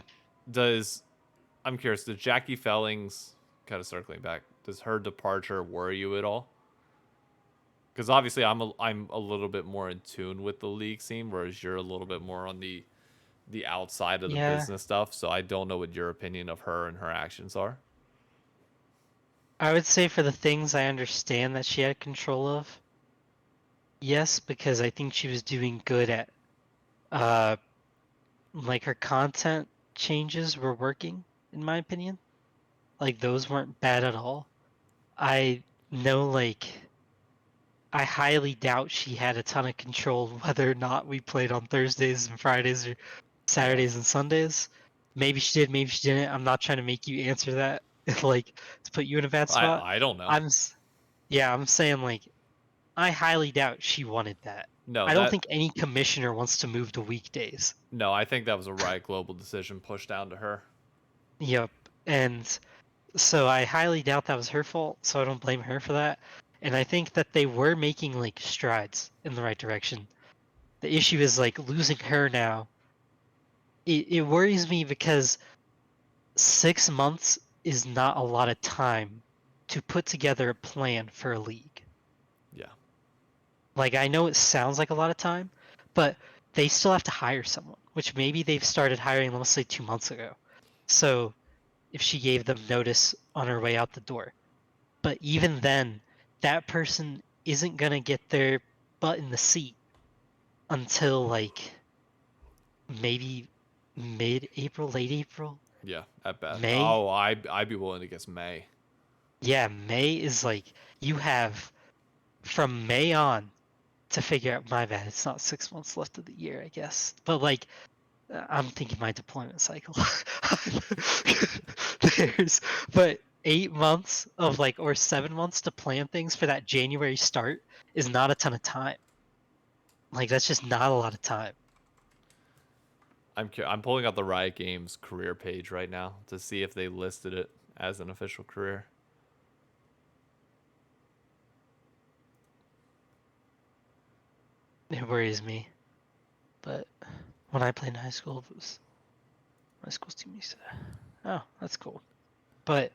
I'm curious, does Jackie Fellings, kind of circling back, does her departure worry you at all? Because obviously I'm a little bit more in tune with the league scene, whereas you're a little bit more on the outside of the Yeah. business stuff. So I don't know what your opinion of her and her actions are. I would say for the things I understand that she had control of, yes, because I think she was doing good at uh like her content changes were working, in my opinion. Like, those weren't bad at all. I know, like, I highly doubt she had a ton of control whether or not we played on Thursdays and Fridays or Yeah. Saturdays and Sundays. Maybe she did, maybe she didn't. I'm not trying to make you answer that, like to put you in a bad spot. I don't know. Yeah, I'm saying like I highly doubt she wanted that. No, I don't that think any commissioner wants to move to weekdays. no, I think that was a Riot Global decision pushed down to her. Yep. And so I highly doubt that was her fault, so I don't blame her for that. And I think that they were making like strides in the right direction. The issue is like losing her now. It worries me because 6 months is not a lot of time to put together a plan for a league. Yeah. Like I know it sounds like a lot of time, but they still have to hire someone, which maybe they've started hiring, let's say 2 months ago. So if she gave them notice on her way out the door. But even then, that person isn't gonna get their butt in the seat until like maybe mid-April, late April, Yeah, at best. May. Oh, I'd be willing to guess May. Yeah, May is like you have from May on to figure out. My bad, it's not 6 months left of the year, I guess. But like, I'm thinking my deployment cycle. There's but 8 months of like or 7 months to plan things for that January start is not a ton of time. Like that's just not a lot of time. I'm pulling up the Riot Games career page right now to see if they listed it as an official career. It worries me. But when I played in high school, it was my school's team used to. Oh, that's cool. But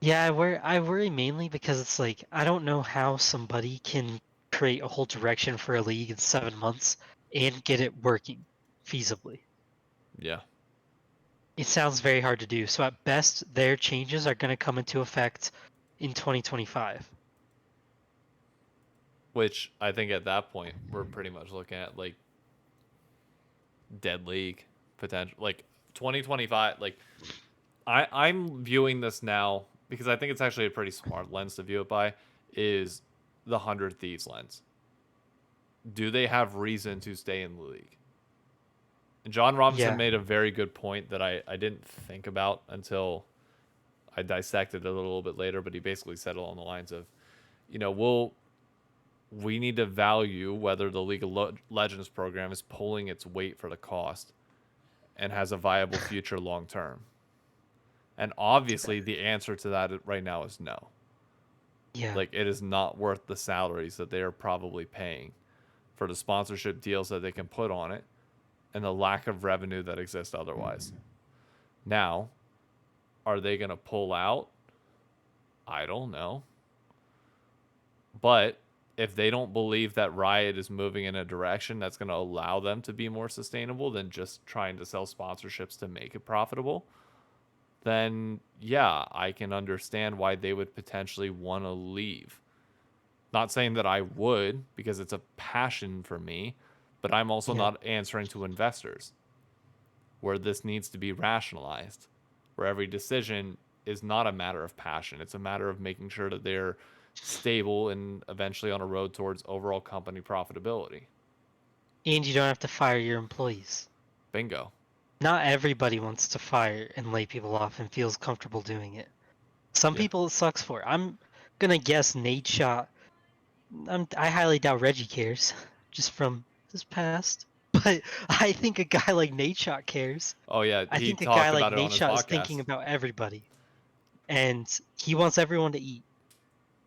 yeah, I worry mainly because it's like I don't know how somebody can create a whole direction for a league in 7 months and get it working feasibly. Yeah. It sounds very hard to do. So at best, their changes are going to come into effect in 2025. Which I think at that point we're pretty much looking at like dead league potential, like 2025. Like I'm viewing this now because I think it's actually a pretty smart lens to view it by. Is the 100 Thieves lens? Do they have reason to stay in the league? And John Robinson Yeah. made a very good point that I didn't think about until I dissected it a little bit later. But he basically said along the lines of, we need to value whether the League of Legends program is pulling its weight for the cost and has a viable future long term. And obviously, the answer to that right now is no. Yeah. Like, it is not worth the salaries that they are probably paying for the sponsorship deals that they can put on it and the lack of revenue that exists otherwise. Now, are they going to pull out? I don't know. But if they don't believe that Riot is moving in a direction that's going to allow them to be more sustainable than just trying to sell sponsorships to make it profitable, then yeah, I can understand why they would potentially want to leave. Not saying that I would, because it's a passion for me, but I'm also not answering to investors where this needs to be rationalized, where every decision is not a matter of passion. It's a matter of making sure that they're stable and eventually on a road towards overall company profitability. And you don't have to fire your employees. Bingo. Not everybody wants to fire and lay people off and feels comfortable doing it. Some Yeah. people it sucks for. I'm gonna guess Nate Shot. I highly doubt Reggie cares, just from his past. But I think a guy like Nate Shot cares. Oh yeah, I he think a guy talked like about it on Nate his Shot is thinking podcast. about everybody, and he wants everyone to eat.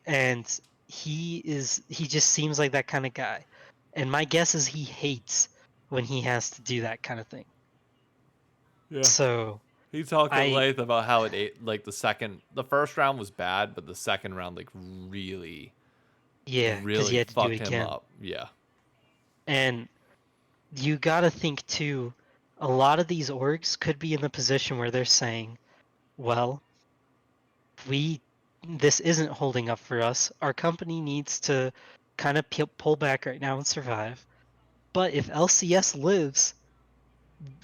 And he just seems like that kind of guy. And my guess is he hates when he has to do that kind of thing. Yeah. So He talked at I length about how it ate, like the first round was bad, but the second round like yeah, because he really had to do it fucked him again. up. Yeah. And you gotta think too, a lot of these orgs could be in the position where they're saying, well, we this isn't holding up for us. Our company needs to kind of pull back right now and survive. But if LCS lives,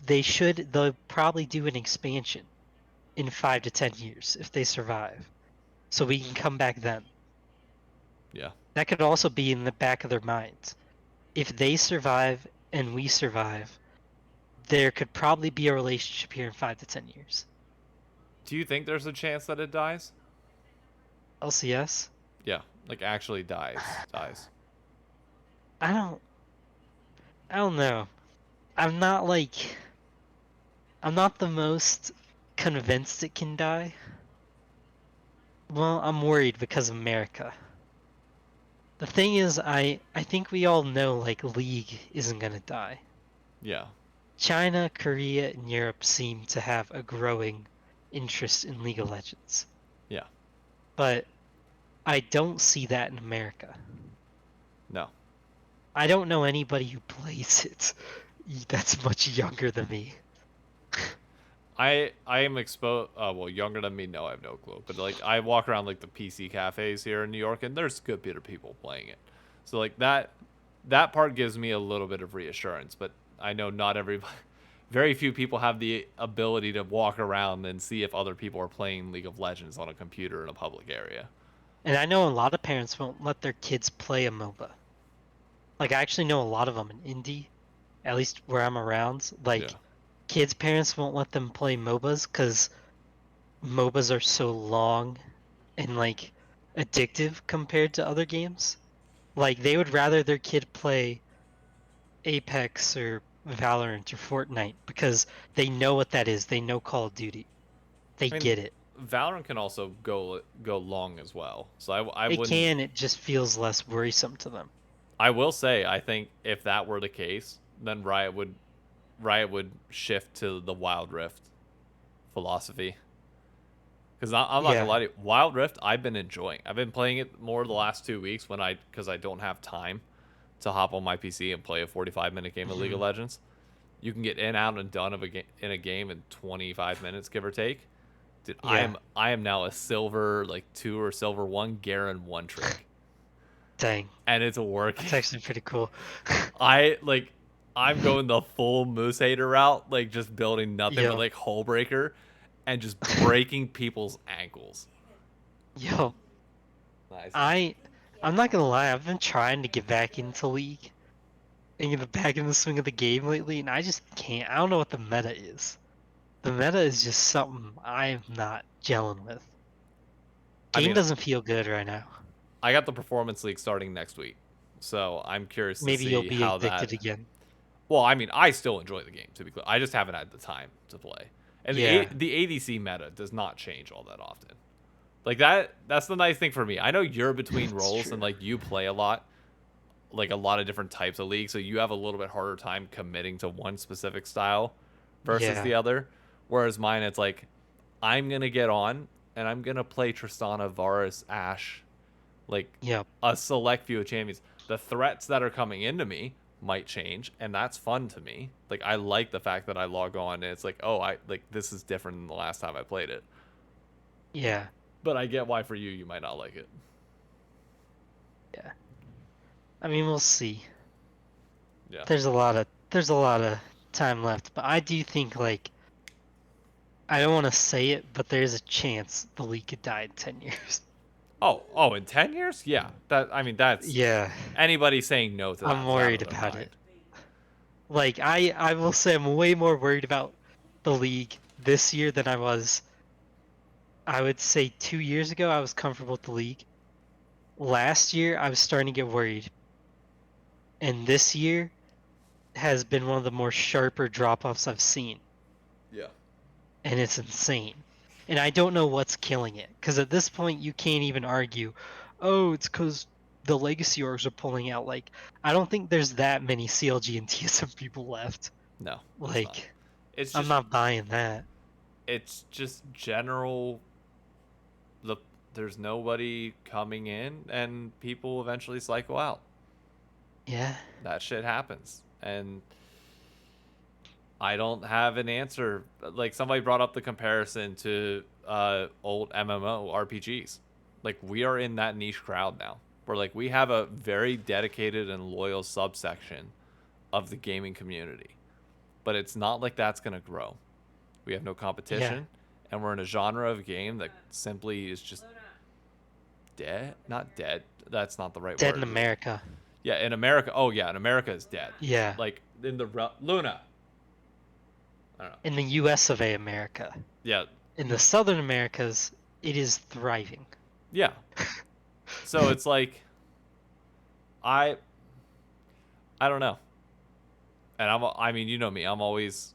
they'll probably do an expansion in 5 to 10 years if they survive. So we can come back then. Yeah. That could also be in the back of their minds. If they survive and we survive, there could probably be a relationship here in 5 to 10 years. Do you think there's a chance that it dies? LCS? Yeah, like actually dies. I don't I don't know. I'm not like I'm not the most convinced it can die. Well, I'm worried because of America. The thing is, I think we all know like League isn't gonna die. Yeah. China, Korea, and Europe seem to have a growing interest in League of Legends. Yeah. But I don't see that in America. No. I don't know anybody who plays it that's much younger than me. I am exposed. Well, younger than me. No, I have no clue. But like, I walk around like the PC cafes here in New York, and there's a good bit of people playing it. So like that part gives me a little bit of reassurance. But I know not everybody. Very few people have the ability to walk around and see if other people are playing League of Legends on a computer in a public area. And I know a lot of parents won't let their kids play a MOBA. Like, I actually know a lot of them in indie, at least where I'm around. Like, Yeah. kids' parents won't let them play MOBAs because MOBAs are so long and, like, addictive compared to other games. Like, they would rather their kid play Apex or Valorant or Fortnite because they know what that is. They know Call of Duty. They I mean, get it. Valorant can also go long as well. So I It wouldn't. can, it just feels less worrisome to them. I will say, I think if that were the case, then Riot would shift to the Wild Rift philosophy. Because I'm not gonna Yeah. lie to you, Wild Rift I've been enjoying. I've been playing it more the last 2 weeks because I don't have time to hop on my PC and play a 45-minute game of League of Mhm. Legends. You can get in, out, and done in a game in 25 minutes, give or take. Dude, Yeah. I am now a silver like 2 or silver 1 Garen one trick, Dang. and it's working. That's actually pretty cool. I'm going the full Moose Hater route, like just building nothing but Yo. like Hull Breaker and just breaking people's ankles. Yo. Nice. I'm not gonna lie, I've been trying to get back into League and get back in the swing of the game lately, and I just can't. I don't know what the meta is. The meta is just something I'm not gelling with. I Game mean, doesn't feel good right now. I got the Performance League starting next week, so I'm curious to Maybe you'll see be how addicted that. again. Well, I mean, I still enjoy the game, to be clear. I just haven't had the time to play. And Yeah. the ADC meta does not change all that often. Like that's the nice thing for me. I know you're between It's roles true. and like you play a lot, like a lot of different types of leagues, so you have a little bit harder time committing to one specific style versus Yeah. the other. Whereas mine, it's like I'm gonna get on and I'm gonna play Tristana, Varus, Ashe, like Yep. a select few of champions. The threats that are coming into me might change, and that's fun to me. Like I like the fact that I log on and it's like, oh, I like this is different than the last time I played it. Yeah. But I get why for you might not like it. Yeah. I mean, we'll see. Yeah. There's a lot of time left, but I do think like I don't want to say it, but there's a chance the league could die in 10 years. Oh, in 10 years? Yeah. That's Yeah, anybody saying no to I'm that's out worried of their about it. mind. Like I will say I'm way more worried about the league this year than I was. I would say 2 years ago I was comfortable with the league. Last year I was starting to get worried, and this year has been one of the more sharper drop-offs I've seen, Yeah. and it's insane. And I don't know what's killing it, because at this point you can't even argue, oh, it's because the legacy orgs are pulling out. Like, I don't think there's that many CLG and TSM people left. No, there's not. Like, It's I'm just not buying that. it's just general the there's nobody coming in and people eventually cycle out. Yeah. That shit happens. And I don't have an answer. Like somebody brought up the comparison to old MMO RPGs. Like we are in that niche crowd now. Where like we have a very dedicated and loyal subsection of the gaming community. But it's not like that's gonna grow. We have no competition, and we're in a genre of game that simply is just dead. Not dead. That's not the right Dead word. in America. Yeah, in America. Oh yeah, in America is dead. Yeah. Like in the Luna. I don't know. in the U.S. of America. Yeah, In the Southern Americas, it is thriving. yeah. So it's like I I don't know. And I mean, you know me. I'm always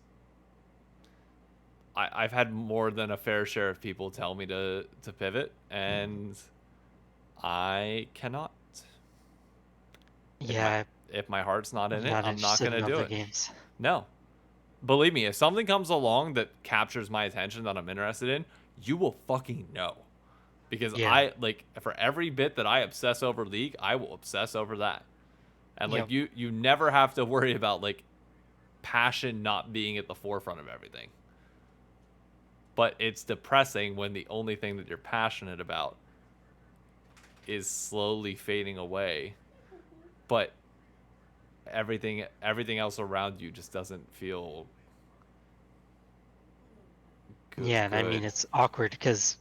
I've had more than a fair share of people tell me to pivot, and I cannot. If my Yeah, if my heart's not I'm in it, not I'm not interested gonna in do other it. games. No, believe me, if something comes along that captures my attention that I'm interested in, you will fucking know. Because Yeah. I like for every bit that I obsess over League, I will obsess over that. And like Yep. you never have to worry about like passion not being at the forefront of everything. But it's depressing when the only thing that you're passionate about is slowly fading away. But everything else around you just doesn't feel Yeah, and I mean good. it's awkward because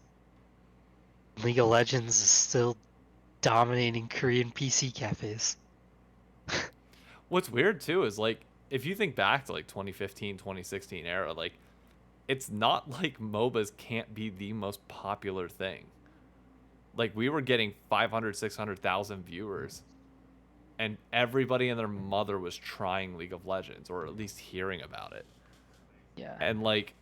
League of Legends is still dominating Korean PC cafes. What's weird too is like if you think back to like 2015, 2016 era, like it's not like MOBAs can't be the most popular thing. Like we were getting 500, 600,000 viewers and everybody and their mother was trying League of Legends or at least hearing about it. Yeah. And like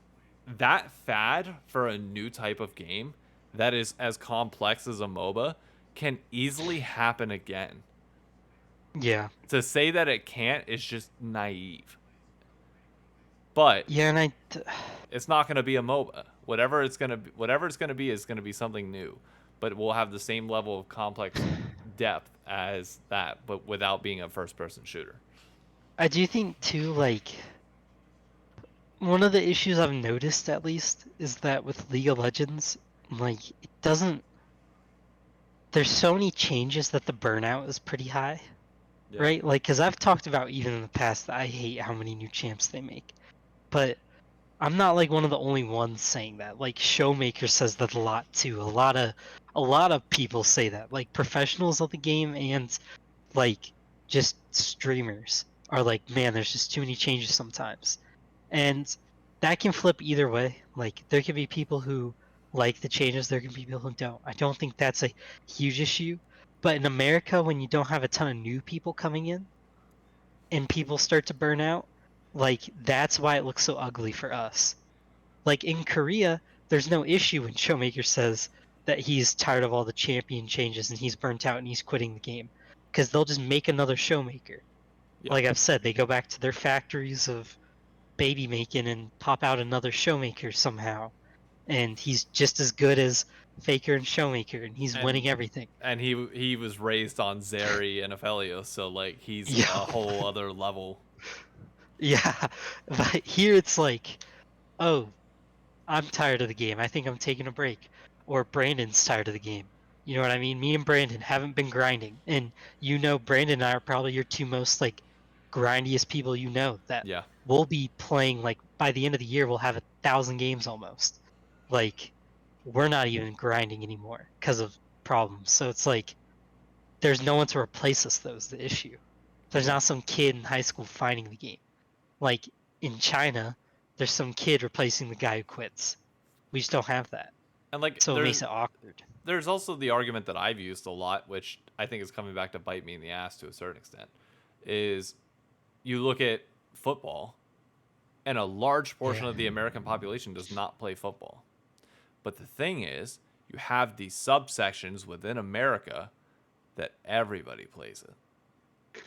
that fad for a new type of game that is as complex as a MOBA can easily happen again. Yeah. To say that it can't is just naive. But Yeah, and it's not going to be a MOBA. Whatever it's going to be is going to be something new, but we'll have the same level of complex depth as that, but without being a first-person shooter. I do think too, like one of the issues I've noticed at least is that with League of Legends, like it doesn't there's so many changes that the burnout is pretty high, Yeah. right? Like, because I've talked about even in the past that I hate how many new champs they make, but I'm not like one of the only ones saying that. Like, Showmaker says that a lot too. A lot of people say that. Like professionals of the game and like just streamers are like, man, there's just too many changes sometimes, and that can flip either way. Like, there can be people who like the changes, there can be people who don't. I don't think that's a huge issue, but in America, when you don't have a ton of new people coming in and people start to burn out, like that's why it looks so ugly for us. Like in Korea, there's no issue when Showmaker says that he's tired of all the champion changes and he's burnt out and he's quitting the game, because they'll just make another Showmaker. Yeah. Like I've said, they go back to their factories of baby making and pop out another Showmaker somehow, and he's just as good as Faker and Showmaker, and he's And winning everything. and he was raised on Zeri and Aphelios, so like he's Yeah, a whole other level. yeah. But here it's like, oh, I'm tired of the game. I think I'm taking a break. Or Brandon's tired of the game. You know what I mean? Me and Brandon haven't been grinding. And Brandon and I are probably your two most like grindiest people that Yeah. we'll be playing like by the end of the year we'll have 1,000 games almost. Like we're not even grinding anymore because of problems. So it's like there's no one to replace us though is the issue. There's Yeah. not some kid in high school finding the game. Like in China, there's some kid replacing the guy who quits. We just don't have that. And like So it makes it awkward. there's also the argument that I've used a lot, which I think is coming back to bite me in the ass to a certain extent, is you look at football, and a large portion Yeah. of the American population does not play football. But the thing is, you have these subsections within America that everybody plays it.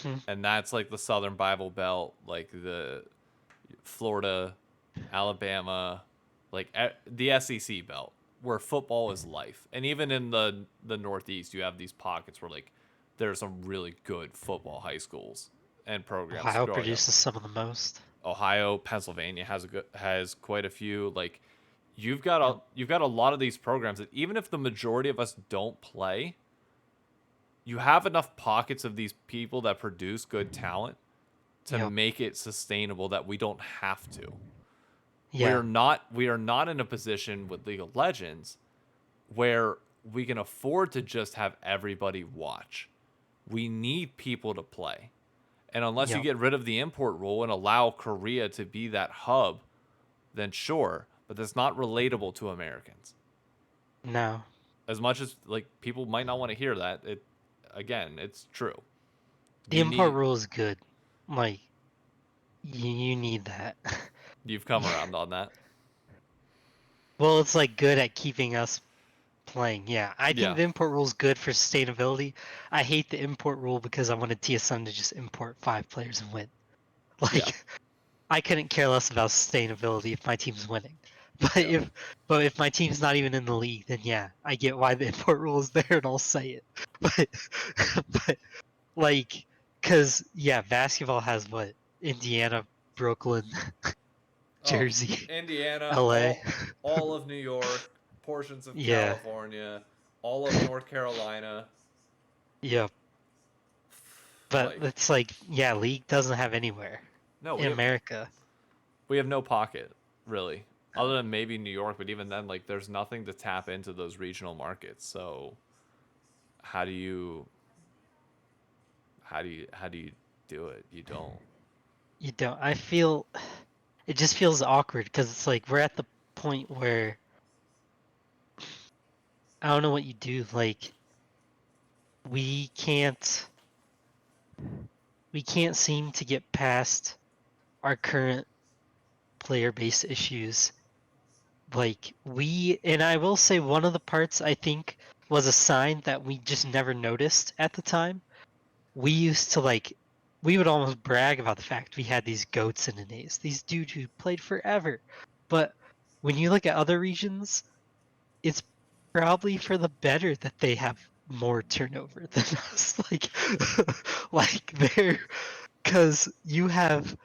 Hmm. And that's like the Southern Bible Belt, like the Florida, Alabama, like the SEC belt, where football is life. And even in the Northeast, you have these pockets where like there are some really good football high schools and programs Ohio growing up. produces some of the most. Ohio, Pennsylvania has quite a few. Like Yep. you've got a lot of these programs that even if the majority of us don't play, you have enough pockets of these people that produce good talent to Yep. make it sustainable that we don't have to. Yeah. We are not in a position with League of Legends where we can afford to just have everybody watch. We need people to play. And unless you Yep. get rid of the import rule and allow Korea to be that hub, then sure, but that's not relatable to Americans. No. As much as like people might not want to hear that, it's true. The You import need rule is good. Like, you need that. you've come around on that. Well, it's like good at keeping us playing. Yeah, I think Yeah. the import rule is good for sustainability. I hate the import rule because I wanted TSM to just import 5 players and win. Like, Yeah. I couldn't care less about sustainability if my team's winning. But Yeah. if my team's not even in the league, then yeah, I get why the import rule is there and I'll say it. But but like, cause yeah, basketball has what? Indiana, Brooklyn, Oh, Jersey, Indiana, LA. all of New York, portions of Yeah, California, all of North Carolina. yeah. But Like, it's like, yeah, league doesn't have anywhere no, in America. we have no pocket, really. Other than maybe New York, but even then, like, there's nothing to tap into those regional markets. So, how do you, how do you do it? You don't. You don't. I feel it just feels awkward because it's like we're at the point where I don't know what you do. Like we can't we can't seem to get past our current player base issues. Like and I will say one of the parts I think was a sign that we just never noticed at the time. We used to we would almost brag about the fact we had these goats in an ace, these dudes who played forever. But when you look at other regions, it's probably for the better that they have more turnover than us. Like they're because you have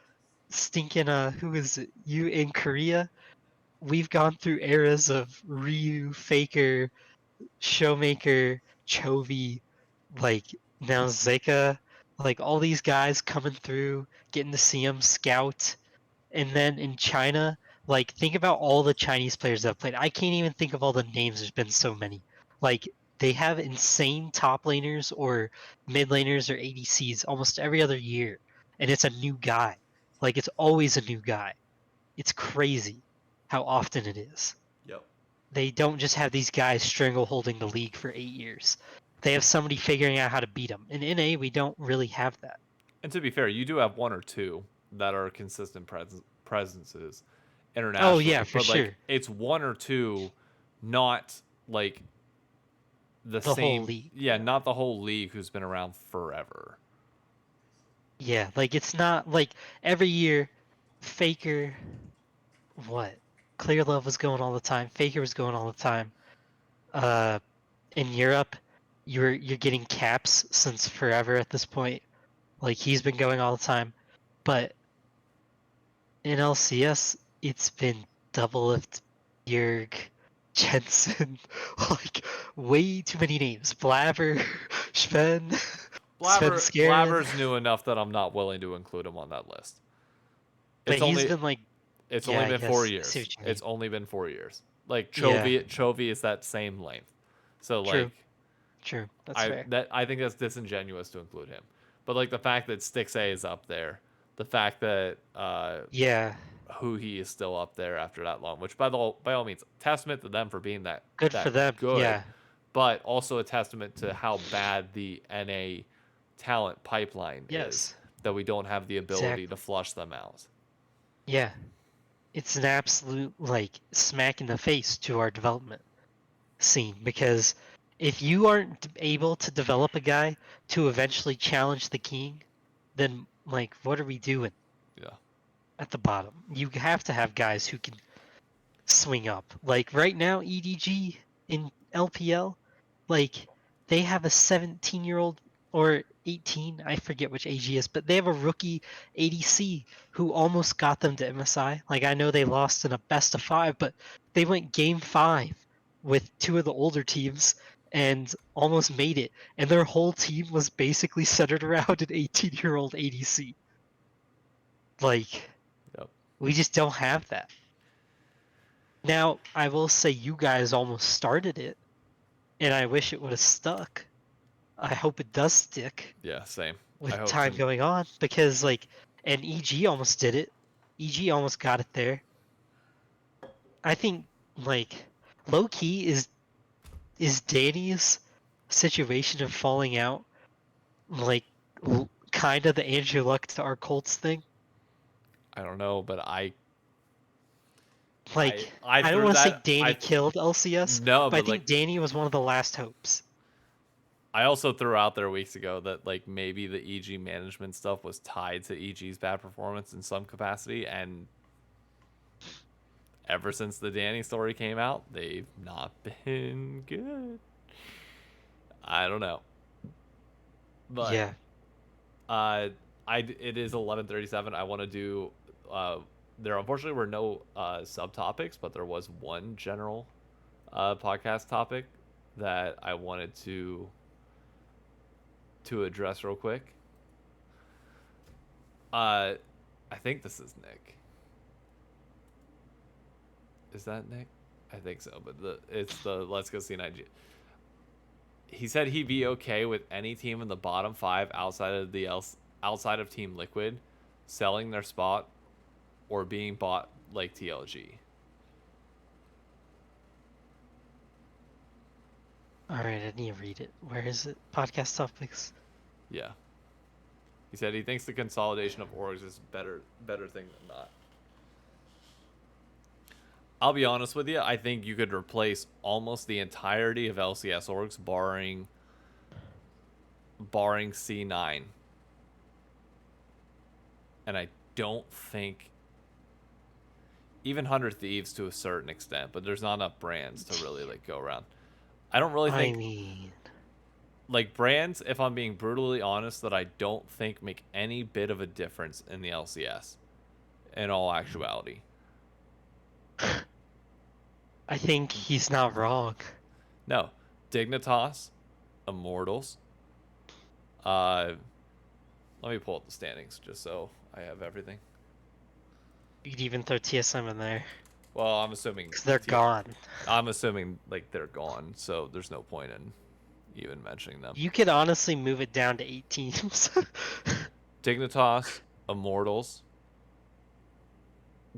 stinking who is it? You in Korea? We've gone through eras of Ryu, Faker, Showmaker, Chovy, like now Zeka, like all these guys coming through, getting to see them scout. And then in China, like think about all the Chinese players that have played. I can't even think of all the names. There's been so many. Like they have insane top laners or mid laners or ADCs almost every other year, and it's a new guy. Like it's always a new guy. It's crazy how often it is. Yep. They don't just have these guys strangle holding the league for 8 years. They have somebody figuring out how to beat them. In NA, we don't really have that. And to be fair, you do have one or two that are consistent presences Oh yeah, internationally, for but like sure. it's one or two, not like the The whole same. league. Yeah, not the whole league who's been around forever. Yeah, like it's not like every year Faker what? Clear Love was going all the time. Faker was going all the time. Uh in Europe, you're getting Caps since forever at this point. Like he's been going all the time. But in LCS, it's been Doublelift, Yerg, Jensen, like way too many names. Blabber, Sven, Sven Skaren. Blabber's new enough that I'm not willing to include him on that list. But It's he's only been like, it's yeah, only I been four guess. I see years. what you mean. It's only been 4 years. Like Yeah, Chovy is that same length. So true, like true. That's fair. I think that's disingenuous to include him. But like the fact that Stix A is up there, the fact that Yeah, who he is still up there after that long, which by all means, testament to them for being good that for them. good, Yeah, but also a testament to how bad the NA talent pipeline is yes, that we don't have the ability to exactly. flush them out. Yeah, it's an absolute like smack in the face to our development scene because if you aren't able to develop a guy to eventually challenge the king, then like what are we doing Yeah. at the bottom? You have to have guys who can swing up. Like right now, EDG in LPL, like they have a 17-year-old or 18, I forget which age he is, but they have a rookie ADC who almost got them to MSI. Like I know they lost in a best of 5, but they went game 5 with two of the older teams and almost made it. And their whole team was basically centered around an 18-year-old ADC. Like Yep. we just don't have that. Now, I will say you guys almost started it, and I wish it would have stuck. I hope it does stick. Yeah. Same. I with hope time to. going on because and EG almost did it. EG almost got it there. I think low key is Danny's situation of falling out like kind of the Andrew Luck to our Colts thing. I don't know, but Like I I don't threw want to say that. Danny killed LCS, No, but I but like think Danny was one of the last hopes. I also threw out there weeks ago that like maybe the EG management stuff was tied to EG's bad performance in some capacity, and ever since the Danny story came out, they've not been good. I don't know, but Yeah. it is 11:37. I want to do there unfortunately were no subtopics, but there was one general podcast topic that I wanted to address real quick. I think this is Nick. Is that Nick? I think so, but it's the Let's Go C9G. He said he'd be okay with any team in the bottom 5 outside of Team Liquid selling their spot or being bought like TLG. All right, I need to read it. Where is it? Podcast topics. Yeah. He said he thinks the consolidation of orgs is better thing than not. I'll be honest with you, I think you could replace almost the entirety of LCS orgs barring C9. And I don't think even 100 Thieves to a certain extent, but there's not enough brands to really like go around. I don't really think I mean, like brands, if I'm being brutally honest, that I don't think make any bit of a difference in the LCS in all actuality. I think he's not wrong. No. Dignitas, Immortals. Let me pull up the standings just so I have everything. You could even throw TSM in there Well, I'm assuming because they're gone. I'm assuming like they're gone, so there's no point in even mentioning them. You could honestly move it down to 8 teams. Dignitas, Immortals,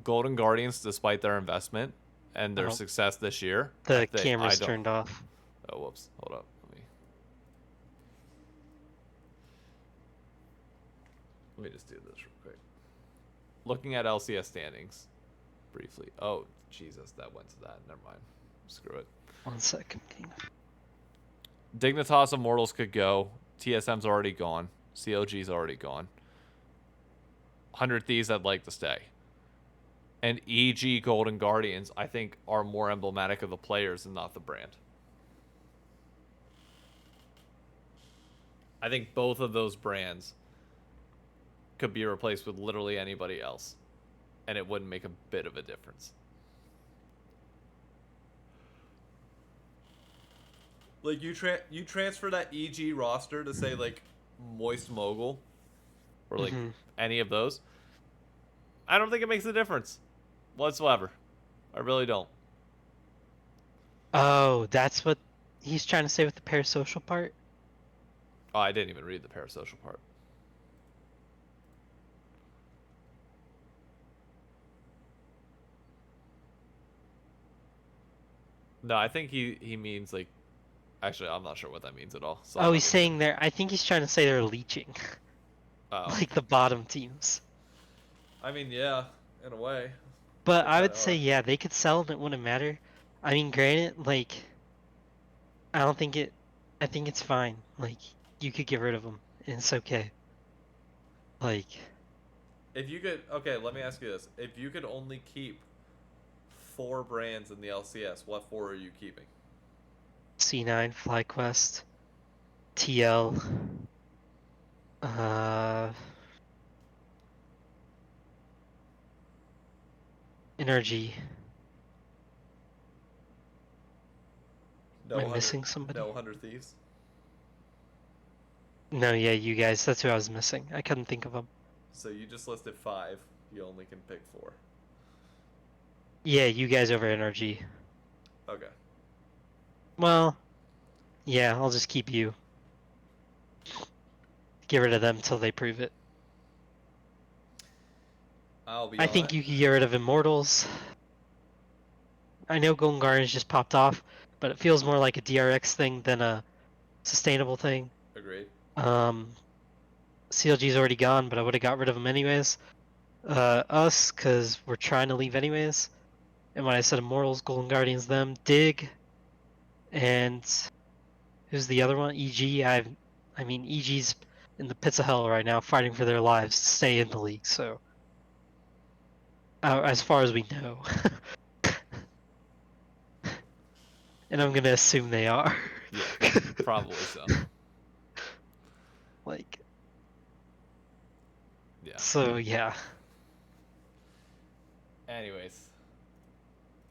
Golden Guardians, despite their investment and their Oh. success this year. The camera's turned off. Oh, whoops. Hold up. Let me just do this real quick. Looking at LCS standings briefly. Oh, Jesus, that went to that. Never mind. Screw it. 1 second. Dignitas Immortals could go. TSM's already gone. COG's already gone. 100 Thieves I'd like to stay. And EG Golden Guardians, I think, are more emblematic of the players and not the brand. I think both of those brands could be replaced with literally anybody else, and it wouldn't make a bit of a difference. Like you transfer that EG roster to say like Moist Mogul or like any of those. I don't think it makes a difference whatsoever. I really don't. Oh, that's what he's trying to say with the parasocial part? Oh, I didn't even read the parasocial part. No, I think he means like. Actually, I'm not sure what that means at all. So Oh, he's saying they're. I think he's trying to say they're leeching. Oh. Like the bottom teams. I mean, yeah, in a way. But They I would kinda say, are. yeah, they could sell and it wouldn't matter. I mean, granted, like, I don't think it. I think it's fine. Like, you could get rid of them, and it's okay. Like, If you could, okay, let me ask you this: if you could only keep 4 brands in the LCS, what 4 are you keeping? C9, FlyQuest, TL, Energy. No Am I missing somebody? No 100 Thieves. No, yeah, you guys. That's who I was missing. I couldn't think of them. So you just listed 5. You only can pick 4. Yeah, you guys over Energy. Okay. Well, yeah, I'll just keep you. get rid of them till they prove it. I'll be I on think it. you could get rid of Immortals. I know Golden Guardians just popped off, but it feels more like a DRX thing than a sustainable thing. Agreed. CLG's already gone, but I would have got rid of them anyways. Us, because we're trying to leave anyways. And when I said Immortals, Golden Guardians, them, Dig, and who's the other one? EG. I mean, EG's in the pits of hell right now, fighting for their lives to stay in the league. So, as far as we know, and I'm gonna assume they are. Yeah, probably so. Like, Yeah. so yeah. Anyways,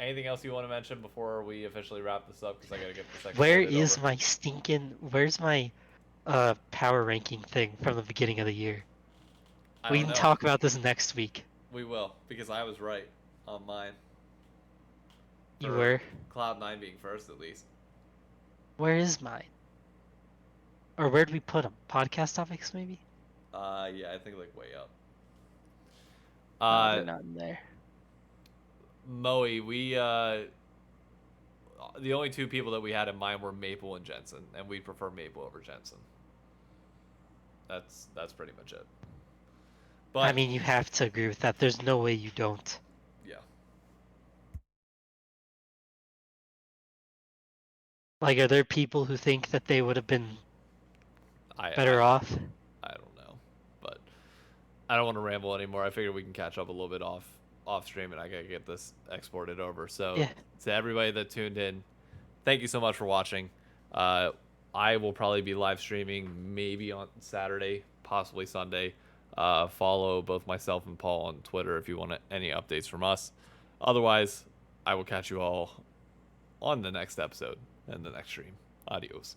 anything else you want to mention before we officially wrap this up? Because I gotta get this next Where loaded is over. my stinking? Where's my power ranking thing from the beginning of the year? I We don't can know. talk about this next week. We will, because I was right on mine. You For were? Cloud9 being first, at least. Where is mine? Or where did we put them? Podcast topics, maybe? Yeah, I think like way up. No, they're not in there. Moe, we the only two people that we had in mind were Maple and Jensen, and we prefer Maple over Jensen. That's pretty much it. But I mean, you have to agree with that. There's no way you don't. yeah, Like, are there people who think that they would have been I better off? I don't know, but I don't want to ramble anymore. I figured we can catch up a little bit off stream, and I gotta get this exported over. So Yeah. to everybody that tuned in, thank you so much for watching. I will probably be live streaming maybe on Saturday, possibly Sunday. Follow both myself and Paul on Twitter if you want any updates from us. Otherwise, I will catch you all on the next episode and the next stream. Adios.